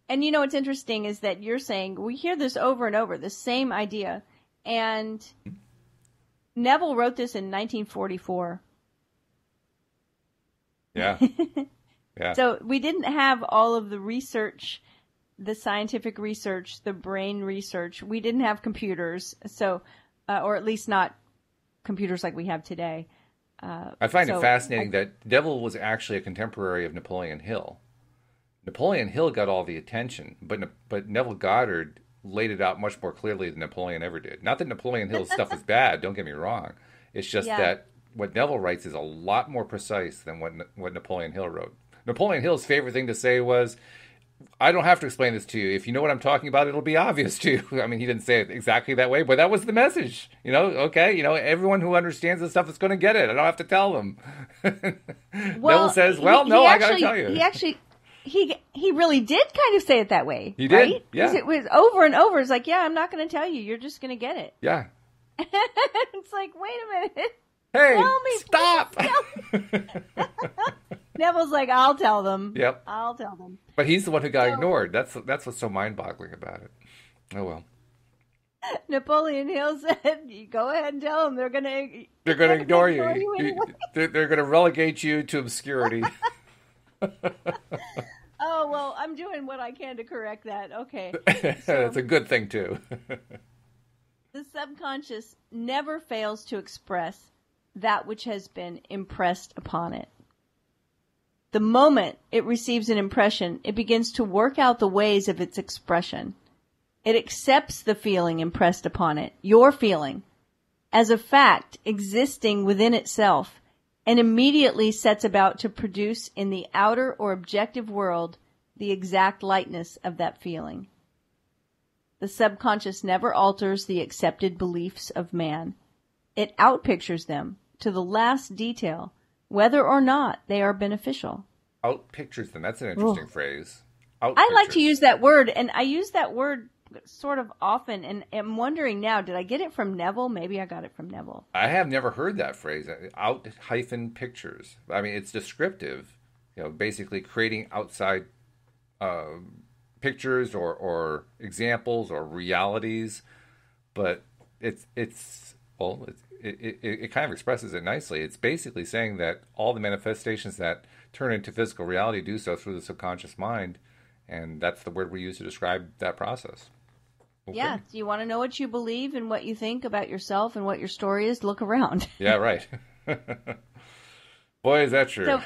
And what's interesting is that you're saying we hear this over and over, the same idea. And Neville wrote this in 1944. Yeah. Yeah. So we didn't have all of the research, the scientific research, the brain research. We didn't have computers, so or at least not computers like we have today. I find it fascinating that Neville was actually a contemporary of Napoleon Hill. Napoleon Hill got all the attention, but Neville Goddard laid it out much more clearly than Napoleon ever did. Not that Napoleon Hill's stuff is bad, don't get me wrong. It's just that what Neville writes is a lot more precise than what Napoleon Hill wrote. Napoleon Hill's favorite thing to say was, I don't have to explain this to you. If you know what I'm talking about, it'll be obvious to you. I mean, he didn't say it exactly that way, but that was the message. Okay, everyone who understands this stuff is going to get it. I don't have to tell them. Neville says, I got to tell you. He really did kind of say it that way. He did, right? Yeah. It was over and over. It's like, I'm not going to tell you. You're just going to get it. Yeah. It's like, wait a minute. Hey, tell me, stop. Neville's like, I'll tell them. Yep. I'll tell them. But he's the one who got ignored. That's what's so mind-boggling about it. Oh, well. Napoleon Hill said, go ahead and tell them. They're going to ignore you. Anyway. They're going to relegate you to obscurity. Oh, well, I'm doing what I can to correct that. Okay. That's a good thing, too. The subconscious never fails to express that which has been impressed upon it. The moment it receives an impression, it begins to work out the ways of its expression. It accepts the feeling impressed upon it, your feeling, as a fact existing within itself, and immediately sets about to produce in the outer or objective world the exact likeness of that feeling. The subconscious never alters the accepted beliefs of man. It outpictures them to the last detail, whether or not they are beneficial. Outpictures them. That's an interesting phrase. I like to use that word, and I use that word sort of often, and I'm wondering now, did I get it from Neville? Maybe I got it from Neville. I have never heard that phrase, out-pictures. I mean, it's descriptive, basically creating outside pictures or examples or realities, but it kind of expresses it nicely. It's basically saying that all the manifestations that turn into physical reality do so through the subconscious mind, and that's the word we use to describe that process. Okay. Yeah, do you want to know what you believe and what you think about yourself and what your story is? Look around. Yeah, right. Boy, is that true. So,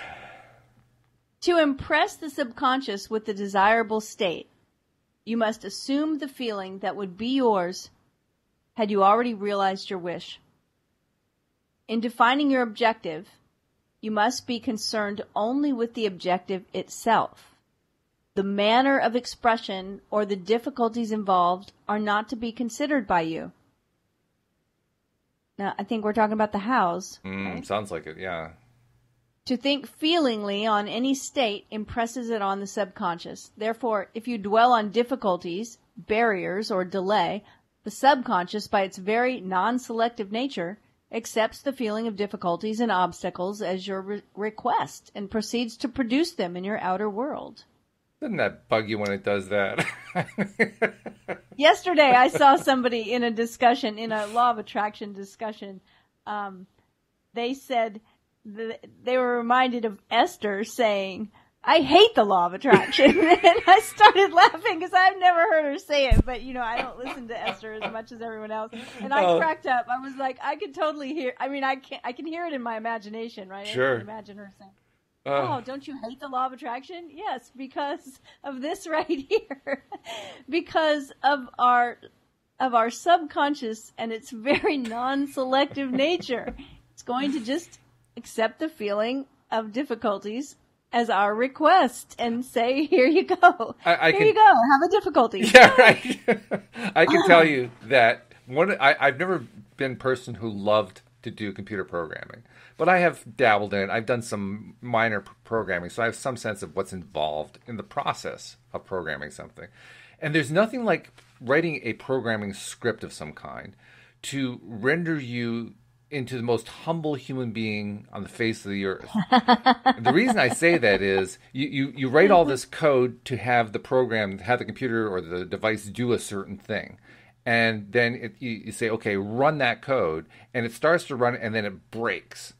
to impress the subconscious with the desirable state, you must assume the feeling that would be yours had you already realized your wish. In defining your objective, you must be concerned only with the objective itself. The manner of expression or the difficulties involved are not to be considered by you. Now, I think we're talking about the hows. Right? Sounds like it, yeah. To think feelingly on any state impresses it on the subconscious. Therefore, if you dwell on difficulties, barriers, or delay, the subconscious, by its very non-selective nature, accepts the feeling of difficulties and obstacles as your request and proceeds to produce them in your outer world. Doesn't that bug you when it does that? Yesterday, I saw somebody in a discussion, in a law of attraction discussion. They said they were reminded of Esther saying, "I hate the law of attraction." And I started laughing because I've never heard her say it, but I don't listen to Esther as much as everyone else. And I cracked up. I was like, I could totally hear. I mean, I can hear it in my imagination, right? Sure. I can imagine her saying, "Oh, don't you hate the law of attraction?" Yes, because of this right here, because of our subconscious and its very non-selective nature. It's going to just accept the feeling of difficulties as our request and say, "Here you go. Here you go. Have a difficulty." Yeah, right. I can tell you that I've never been a person who loved to do computer programming, but I have dabbled in it. I've done some minor programming, so I have some sense of what's involved in the process of programming something. And there's nothing like writing a programming script of some kind to render you into the most humble human being on the face of the earth. The reason I say that is you write all this code to have the program, have the computer or the device do a certain thing. And then you say, okay, run that code. And it starts to run and then it breaks.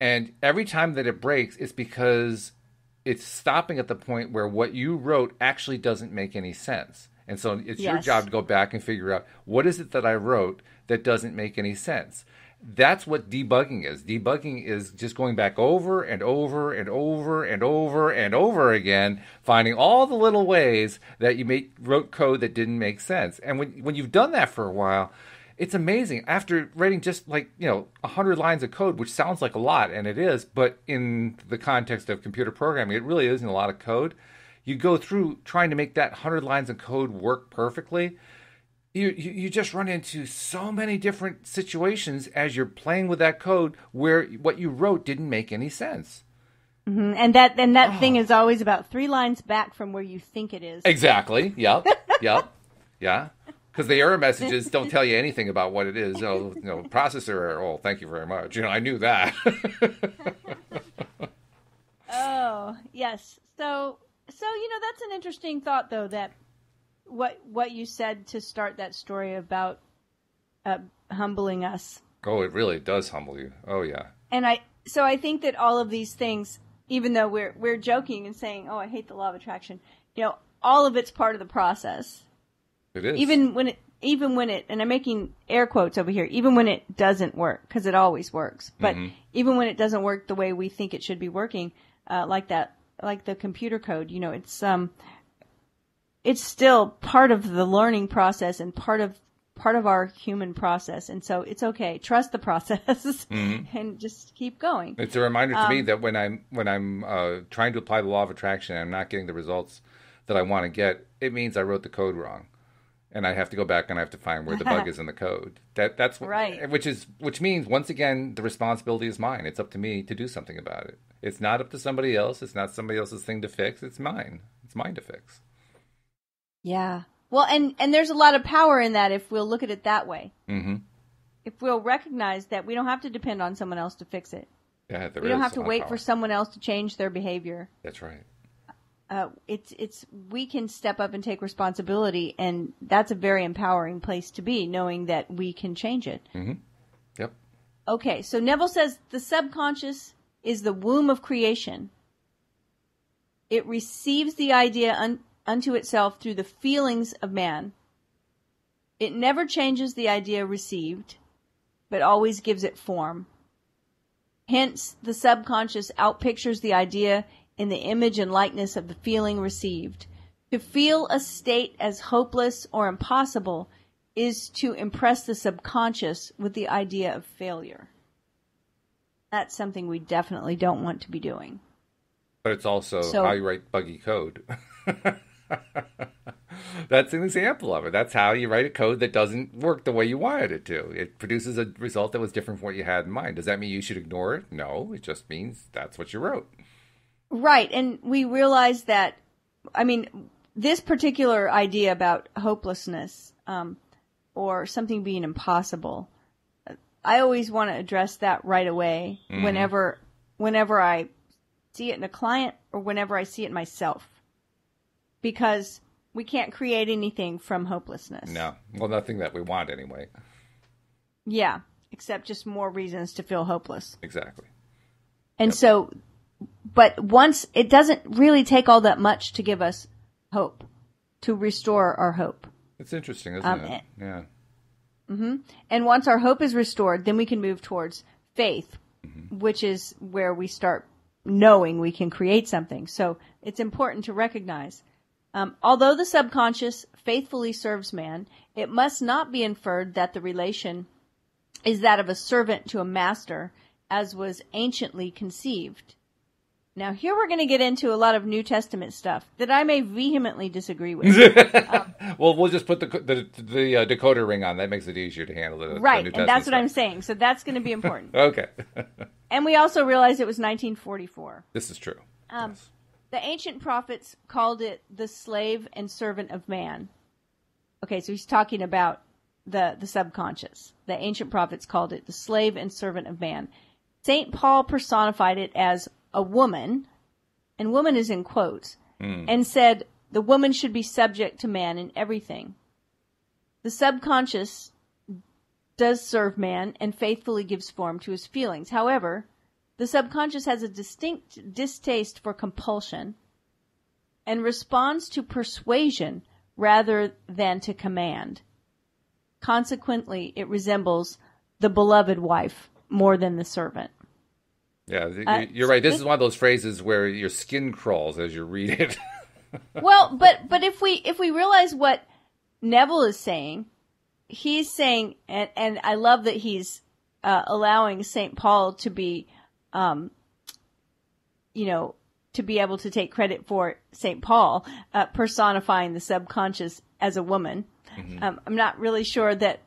And every time that it breaks, it's because it's stopping at the point where what you wrote actually doesn't make any sense. And so it's your job to go back and figure out, what is it that I wrote that doesn't make any sense? That's what debugging is. Debugging is just going back over and over and over and over and over again, finding all the little ways that you wrote code that didn't make sense. And when you've done that for a while, it's amazing. After writing just 100 lines of code, which sounds like a lot, and it is, but in the context of computer programming, it really isn't a lot of code. You go through trying to make that 100 lines of code work perfectly. You just run into so many different situations as you're playing with that code where what you wrote didn't make any sense. Mm-hmm. And that thing is always about 3 lines back from where you think it is. Exactly. Yep. Yeah. Because the error messages don't tell you anything about what it is. Processor error. Oh, thank you very much. I knew that. Oh, yes. So that's an interesting thought, though, that what you said to start that story about humbling us. Oh, it really does humble you. Oh, yeah. And I think that all of these things, even though we're joking and saying, "Oh, I hate the law of attraction," all of it's part of the process. It is. Even when it, and I'm making air quotes over here, even when it doesn't work, because it always works. But even when it doesn't work the way we think it should be working, like the computer code, it's still part of the learning process and part of our human process. And so it's okay. Trust the process and just keep going. It's a reminder to me that when I'm trying to apply the law of attraction and I'm not getting the results that I want to get, it means I wrote the code wrong. And I have to go back and I have to find where the bug is in the code. That's right. Which means, once again, the responsibility is mine. It's up to me to do something about it. It's not up to somebody else. It's not somebody else's thing to fix. It's mine. It's mine to fix. Yeah. Well, and there's a lot of power in that if we'll look at it that way. Mm-hmm. If we'll recognize that we don't have to depend on someone else to fix it. Yeah, we don't have to wait for someone else to change their behavior. That's right. We can step up and take responsibility, and that's a very empowering place to be, knowing that we can change it. Mm-hmm. Yep. Okay, so Neville says the subconscious is the womb of creation. It receives the idea unto itself through the feelings of man. It never changes the idea received, but always gives it form. Hence, the subconscious outpictures the idea in the image and likeness of the feeling received. To feel a state as hopeless or impossible is to impress the subconscious with the idea of failure. That's something we definitely don't want to be doing. But it's also how you write buggy code. That's an example of it. That's how you write a code that doesn't work the way you wanted it to. It produces a result that was different from what you had in mind. Does that mean you should ignore it? No, it just means that's what you wrote. Right, and we realize that, this particular idea about hopelessness or something being impossible, I always want to address that right away whenever I see it in a client or whenever I see it in myself. Because we can't create anything from hopelessness. No. Well, nothing that we want anyway. Yeah, except just more reasons to feel hopeless. Exactly. And so, but once, it doesn't really take all that much to give us hope, to restore our hope. It's interesting, isn't it? Yeah. Mm-hmm. And once our hope is restored, then we can move towards faith, which is where we start knowing we can create something. So it's important to recognize. Although the subconscious faithfully serves man, it must not be inferred that the relation is that of a servant to a master, as was anciently conceived. Now, here we're going to get into a lot of New Testament stuff that I may vehemently disagree with. Well, we'll just put the decoder ring on. That makes it easier to handle the right, New and Testament that's stuff. what I'm saying. So that's going to be important. Okay. And we also realize it was 1944. This is true. Yes. The ancient prophets called it the slave and servant of man. Okay, so he's talking about the subconscious. The ancient prophets called it the slave and servant of man. St. Paul personified it as a woman, and woman is in quotes, and said the woman should be subject to man in everything. The subconscious does serve man and faithfully gives form to his feelings. However, the subconscious has a distinct distaste for compulsion and responds to persuasion rather than to command. Consequently, it resembles the beloved wife more than the servant. Yeah, you're right. This is one of those phrases where your skin crawls as you read it. Well, but if we realize what Neville is saying, he's saying, and I love that he's allowing St. Paul to be, to be able to take credit for St. Paul personifying the subconscious as a woman. I'm not really sure that.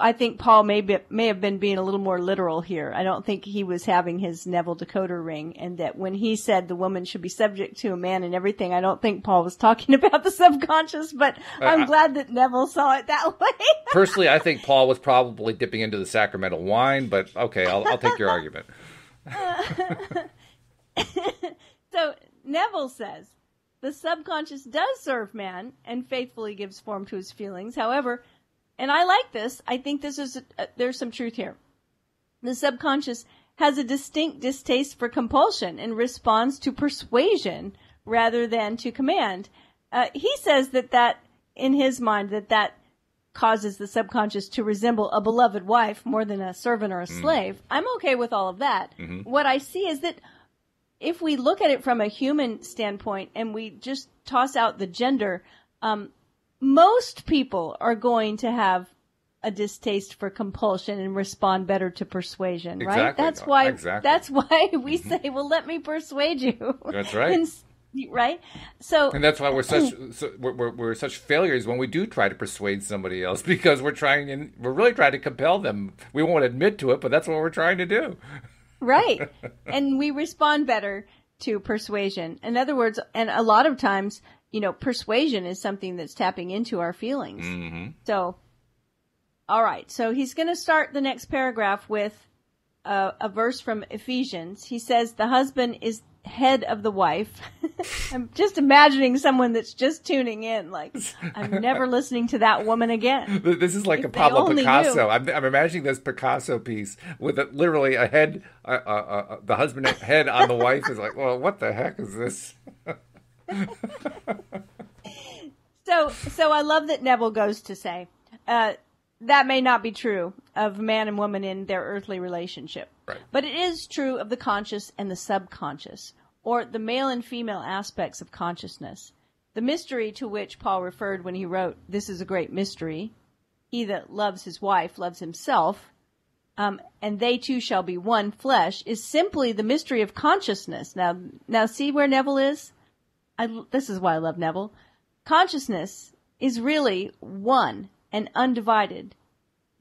I think Paul may have been being a little more literal here. I don't think he was having his Neville decoder ring, and that when he said the woman should be subject to a man and everything, I don't think Paul was talking about the subconscious, but I'm glad that Neville saw it that way. Personally, I think Paul was probably dipping into the sacramental wine, but okay, I'll take your argument. So Neville says, the subconscious does serve man and faithfully gives form to his feelings. However, and I like this. I think this is there's some truth here. The subconscious has a distinct distaste for compulsion and responds to persuasion rather than to command. He says that in his mind, that causes the subconscious to resemble a beloved wife more than a servant or a slave. I'm okay with all of that. What I see is that if we look at it from a human standpoint and we just toss out the gender, most people are going to have a distaste for compulsion and respond better to persuasion, right? Exactly. That's why we say, well, let me persuade you. That's right. Right? So, and that's why we're such failures when we do try to persuade somebody else, because we're really trying to compel them. We won't admit to it, but that's what we're trying to do. Right. And we respond better to persuasion. In other words, and a lot of times, persuasion is something that's tapping into our feelings. So, all right. So he's going to start the next paragraph with a verse from Ephesians. He says, the husband is head of the wife. I'm just imagining someone that's just tuning in, like, I'm never listening to that woman again. This is like a Pablo Picasso. I'm imagining this Picasso piece with literally a head, the husband head on the wife is like, well, what the heck is this? So I love that Neville goes to say, that may not be true of man and woman in their earthly relationship. Right. But it is true of the conscious and the subconscious, or the male and female aspects of consciousness. The mystery to which Paul referred when he wrote, "This is a great mystery. He that loves his wife loves himself, and they two shall be one flesh," is simply the mystery of consciousness. Now see where Neville is? This is why I love Neville. Consciousness is really one and undivided.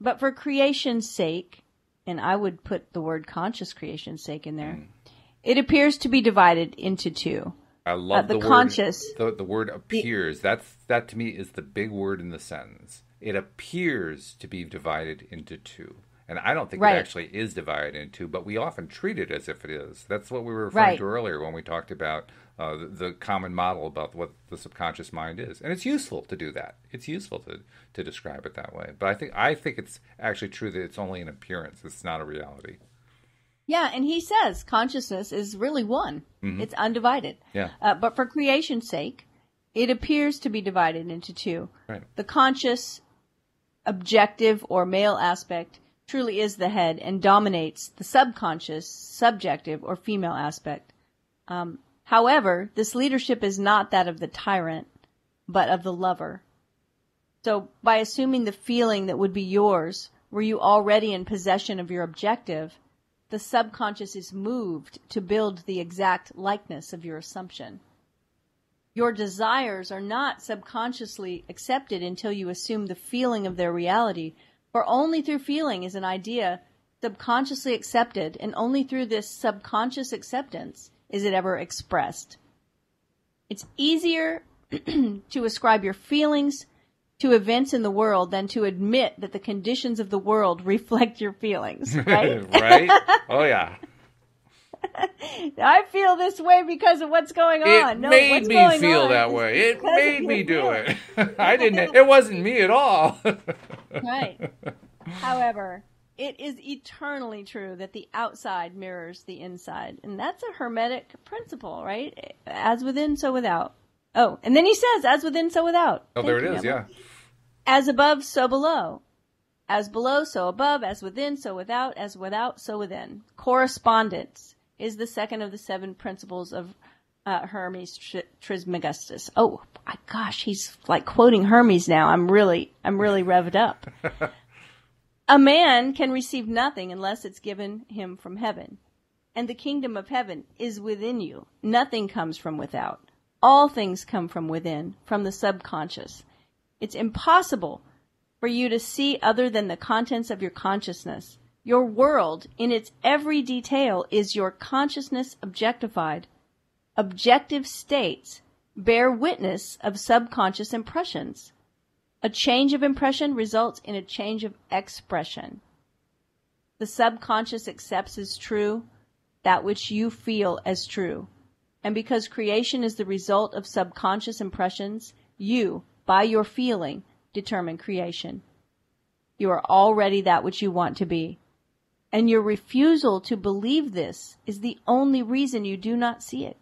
But for creation's sake, and I would put the word conscious creation's sake in there, it appears to be divided into two. I love the conscious. Word. The word appears. That to me is the big word in the sentence. It appears to be divided into two. And I don't think Right. it actually is divided into, but we often treat it as if it is. That's what we were referring to earlier when we talked about the common model about what the subconscious mind is. And it's useful to do that. It's useful to describe it that way. But I think it's actually true that it's only an appearance. It's not a reality. Yeah, and he says consciousness is really one. Mm-hmm. It's undivided. Yeah. But for creation's sake, it appears to be divided into two. Right. The conscious, objective, or male aspect truly is the head and dominates the subconscious, subjective, or female aspect. However, this leadership is not that of the tyrant, but of the lover. So by assuming the feeling that would be yours, were you already in possession of your objective, the subconscious is moved to build the exact likeness of your assumption. Your desires are not subconsciously accepted until you assume the feeling of their reality, for only through feeling is an idea subconsciously accepted, and only through this subconscious acceptance is it ever expressed. It's easier to ascribe your feelings to events in the world than to admit that the conditions of the world reflect your feelings, right? Right? Oh, yeah. I feel this way because of what's going on. It made me feel that way. It made me do it. I didn't. It wasn't me at all. Right. However, it is eternally true that the outside mirrors the inside. And that's a Hermetic principle, right? As within, so without. Oh, and then he says, as within, so without. Oh, there it is, yeah. As above, so below. As below, so above. As within, so without. As without, so within. Correspondence is the second of the 7 principles of Hermes Trismegistus. Oh, my gosh, he's like quoting Hermes now. I'm really revved up. A man can receive nothing unless it's given him from heaven. And the kingdom of heaven is within you. Nothing comes from without. All things come from within, from the subconscious. It's impossible for you to see other than the contents of your consciousness. Your world, in its every detail, is your consciousness objectified. Objective states bear witness of subconscious impressions. A change of impression results in a change of expression. The subconscious accepts as true that which you feel as true. And because creation is the result of subconscious impressions, you, by your feeling, determine creation. You are already that which you want to be. And your refusal to believe this is the only reason you do not see it.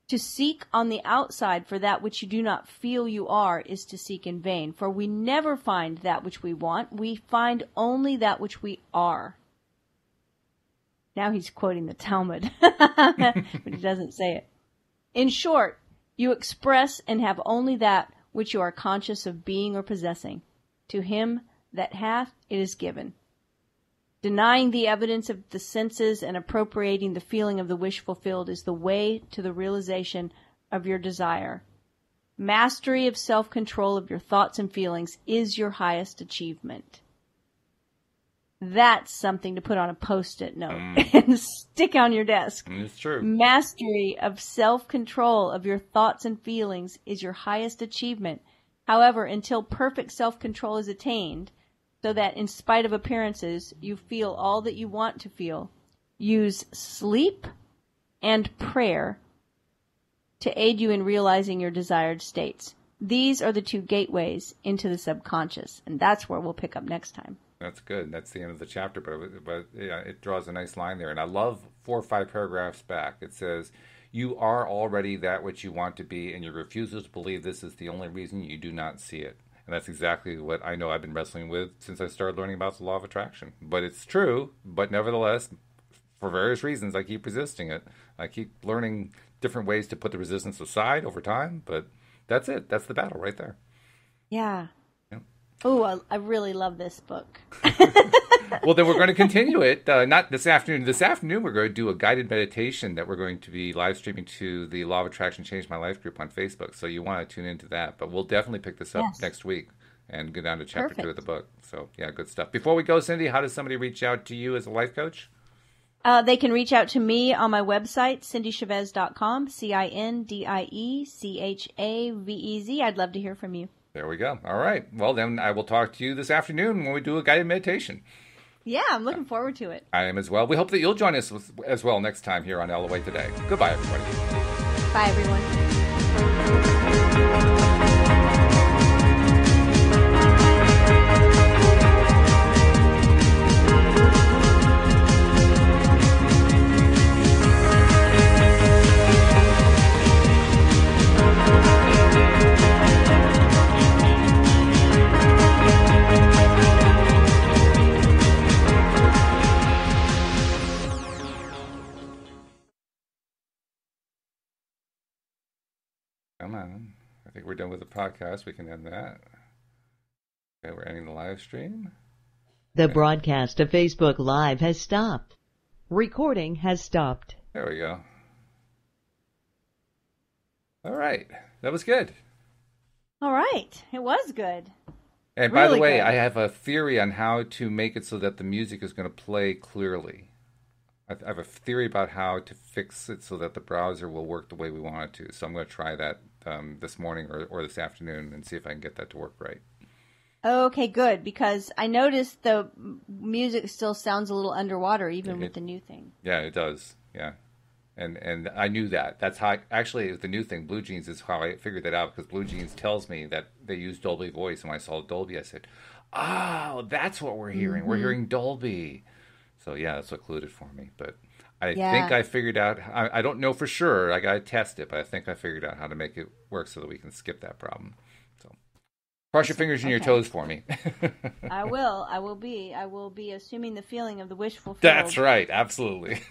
To seek on the outside for that which you do not feel you are is to seek in vain, for we never find that which we want. We find only that which we are. Now he's quoting the Talmud, but he doesn't say it. In short, you express and have only that which you are conscious of being or possessing. To him that hath, it is given. Denying the evidence of the senses and appropriating the feeling of the wish fulfilled is the way to the realization of your desire. Mastery of self-control of your thoughts and feelings is your highest achievement. That's something to put on a Post-it note and stick on your desk. It's true. Mastery of self-control of your thoughts and feelings is your highest achievement. However, until perfect self-control is attained, so that in spite of appearances, you feel all that you want to feel, use sleep and prayer to aid you in realizing your desired states. These are the 2 gateways into the subconscious, and that's where we'll pick up next time. That's good. That's the end of the chapter, but yeah, it draws a nice line there. And I love 4 or 5 paragraphs back. It says, you are already that which you want to be, and your refusal to believe this is the only reason you do not see it. And that's exactly what I know I've been wrestling with since I started learning about the law of attraction. But it's true, but nevertheless, for various reasons, I keep resisting it. I keep learning different ways to put the resistance aside over time, but that's it. That's the battle right there. Yeah. Oh, I really love this book. Well, then we're going to continue it. Not this afternoon. This afternoon, we're going to do a guided meditation that we're going to be live streaming to the Law of Attraction Change My Life group on Facebook. So you want to tune into that. But we'll definitely pick this up next week and go down to chapter 2 of the book. So, yeah, good stuff. Before we go, Cindie, how does somebody reach out to you as a life coach? They can reach out to me on my website, cindiechavez.com, CINDIECHAVEZ. I'd love to hear from you. There we go. All right. Well, then I will talk to you this afternoon when we do a guided meditation. Yeah, I'm looking forward to it. I am as well. We hope that you'll join us as well next time here on LOA Today. Goodbye, everybody. Bye, everyone. Come on. I think we're done with the podcast. We can end that. Okay, we're ending the live stream. The broadcast of Facebook Live has stopped. Recording has stopped. There we go. All right. That was good. All right. It was good. And by the way, good. I have a theory on how to make it so that the music is going to play clearly. I have a theory about how to fix it so that the browser will work the way we want it to. So I'm going to try that this morning or this afternoon and see if I can get that to work right. Okay, good, because I noticed the music still sounds a little underwater even with the new thing. Yeah, it does. Yeah. And I knew that. That's how actually the new thing, Blue Jeans, is how I figured that out, because Blue Jeans tells me that they use Dolby Voice. And when I saw Dolby, I said, oh, that's what we're hearing. We're hearing Dolby. So, yeah, that's what clued it for me. But I think I figured out, I don't know for sure. I got to test it, but I think I figured out how to make it work so that we can skip that problem. So, cross your fingers and your toes for me. I will. I will be assuming the feeling of the wish fulfilled. That's right. Absolutely.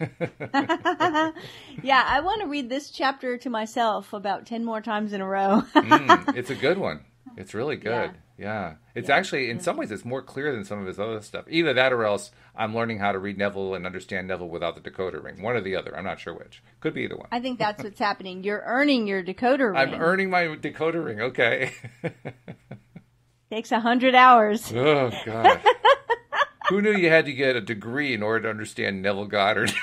Yeah, I want to read this chapter to myself about 10 more times in a row. It's a good one. It's really good. Yeah. It's actually, in some ways, it's more clear than some of his other stuff. Either that or else I'm learning how to read Neville and understand Neville without the decoder ring. One or the other. I'm not sure which. Could be either one. I think that's what's happening. You're earning your decoder ring. I'm earning my decoder ring. Okay. Takes 100 hours. Oh, God. Who knew you had to get a degree in order to understand Neville Goddard?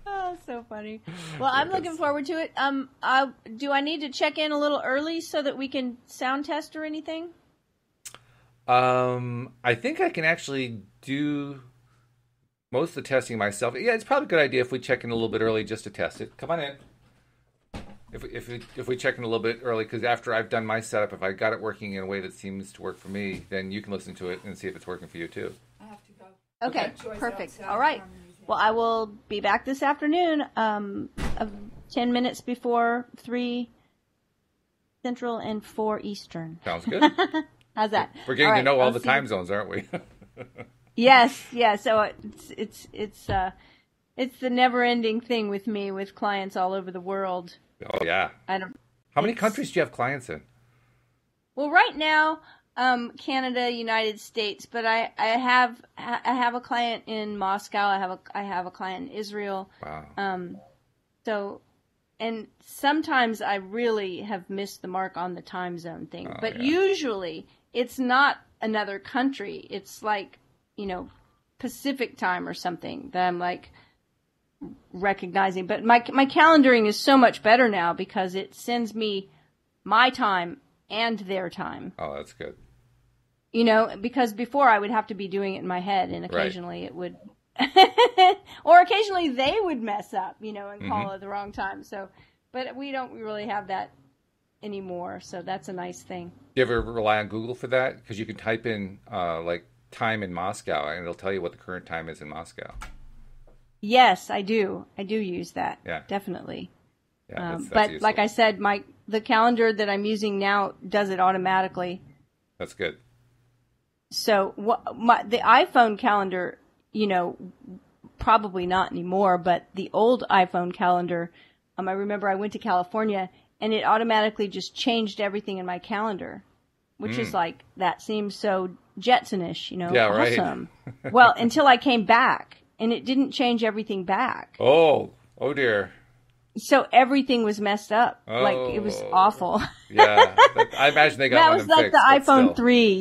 Oh, so funny. Well, I'm looking forward to it. Do I need to check in a little early so that we can sound test or anything? I think I can actually do most of the testing myself. Yeah, it's probably a good idea if we check in a little bit early just to test it. Come on in. If we check in a little bit early, because after I've done my setup, if I got it working in a way that seems to work for me, then you can listen to it and see if it's working for you too. I have to go. Okay, perfect. All right. Well, I will be back this afternoon, 10 minutes before 3 Central and 4 Eastern. Sounds good. How's that? We're getting to know all the time zones, aren't we? Yes, yeah. So it's the never-ending thing with me, with clients all over the world. Oh yeah. How many countries do you have clients in? Well, right now, Canada, United States, but I have a client in Moscow. I have a client in Israel. Wow. So, and sometimes I really have missed the mark on the time zone thing. But usually it's not another country. It's like, Pacific time or something that I'm like recognizing. But my calendaring is so much better now because it sends me my time and their time. Oh, that's good. Because before I would have to be doing it in my head, and occasionally Right. it would, or occasionally they would mess up, and call at the wrong time. So, but we don't really have that anymore. So that's a nice thing. Do you ever rely on Google for that? Because you can type in like time in Moscow, and it'll tell you what the current time is in Moscow. Yes, I do. I do use that. Yeah, definitely. Yeah, that's but useful. like I said, the calendar that I'm using now does it automatically. That's good. So the iPhone calendar, probably not anymore, but the old iPhone calendar, I remember I went to California and it automatically just changed everything in my calendar, which is like, that seems so Jetsonish, Yeah, awesome. Right. Well, until I came back and it didn't change everything back. Oh dear. So everything was messed up. Like, it was awful. Yeah. I imagine they got that one was of them like fixed, the iPhone 3,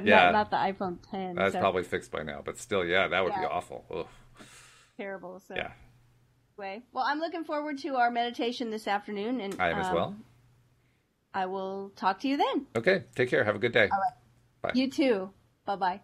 Yeah. not the iPhone 10. That's probably fixed by now, but still, yeah, that would be awful. Ugh. Terrible. So. Yeah. Anyway, well, I'm looking forward to our meditation this afternoon. And I am as well. I will talk to you then. Okay. Take care. Have a good day. All right. Bye. You too. Bye-bye.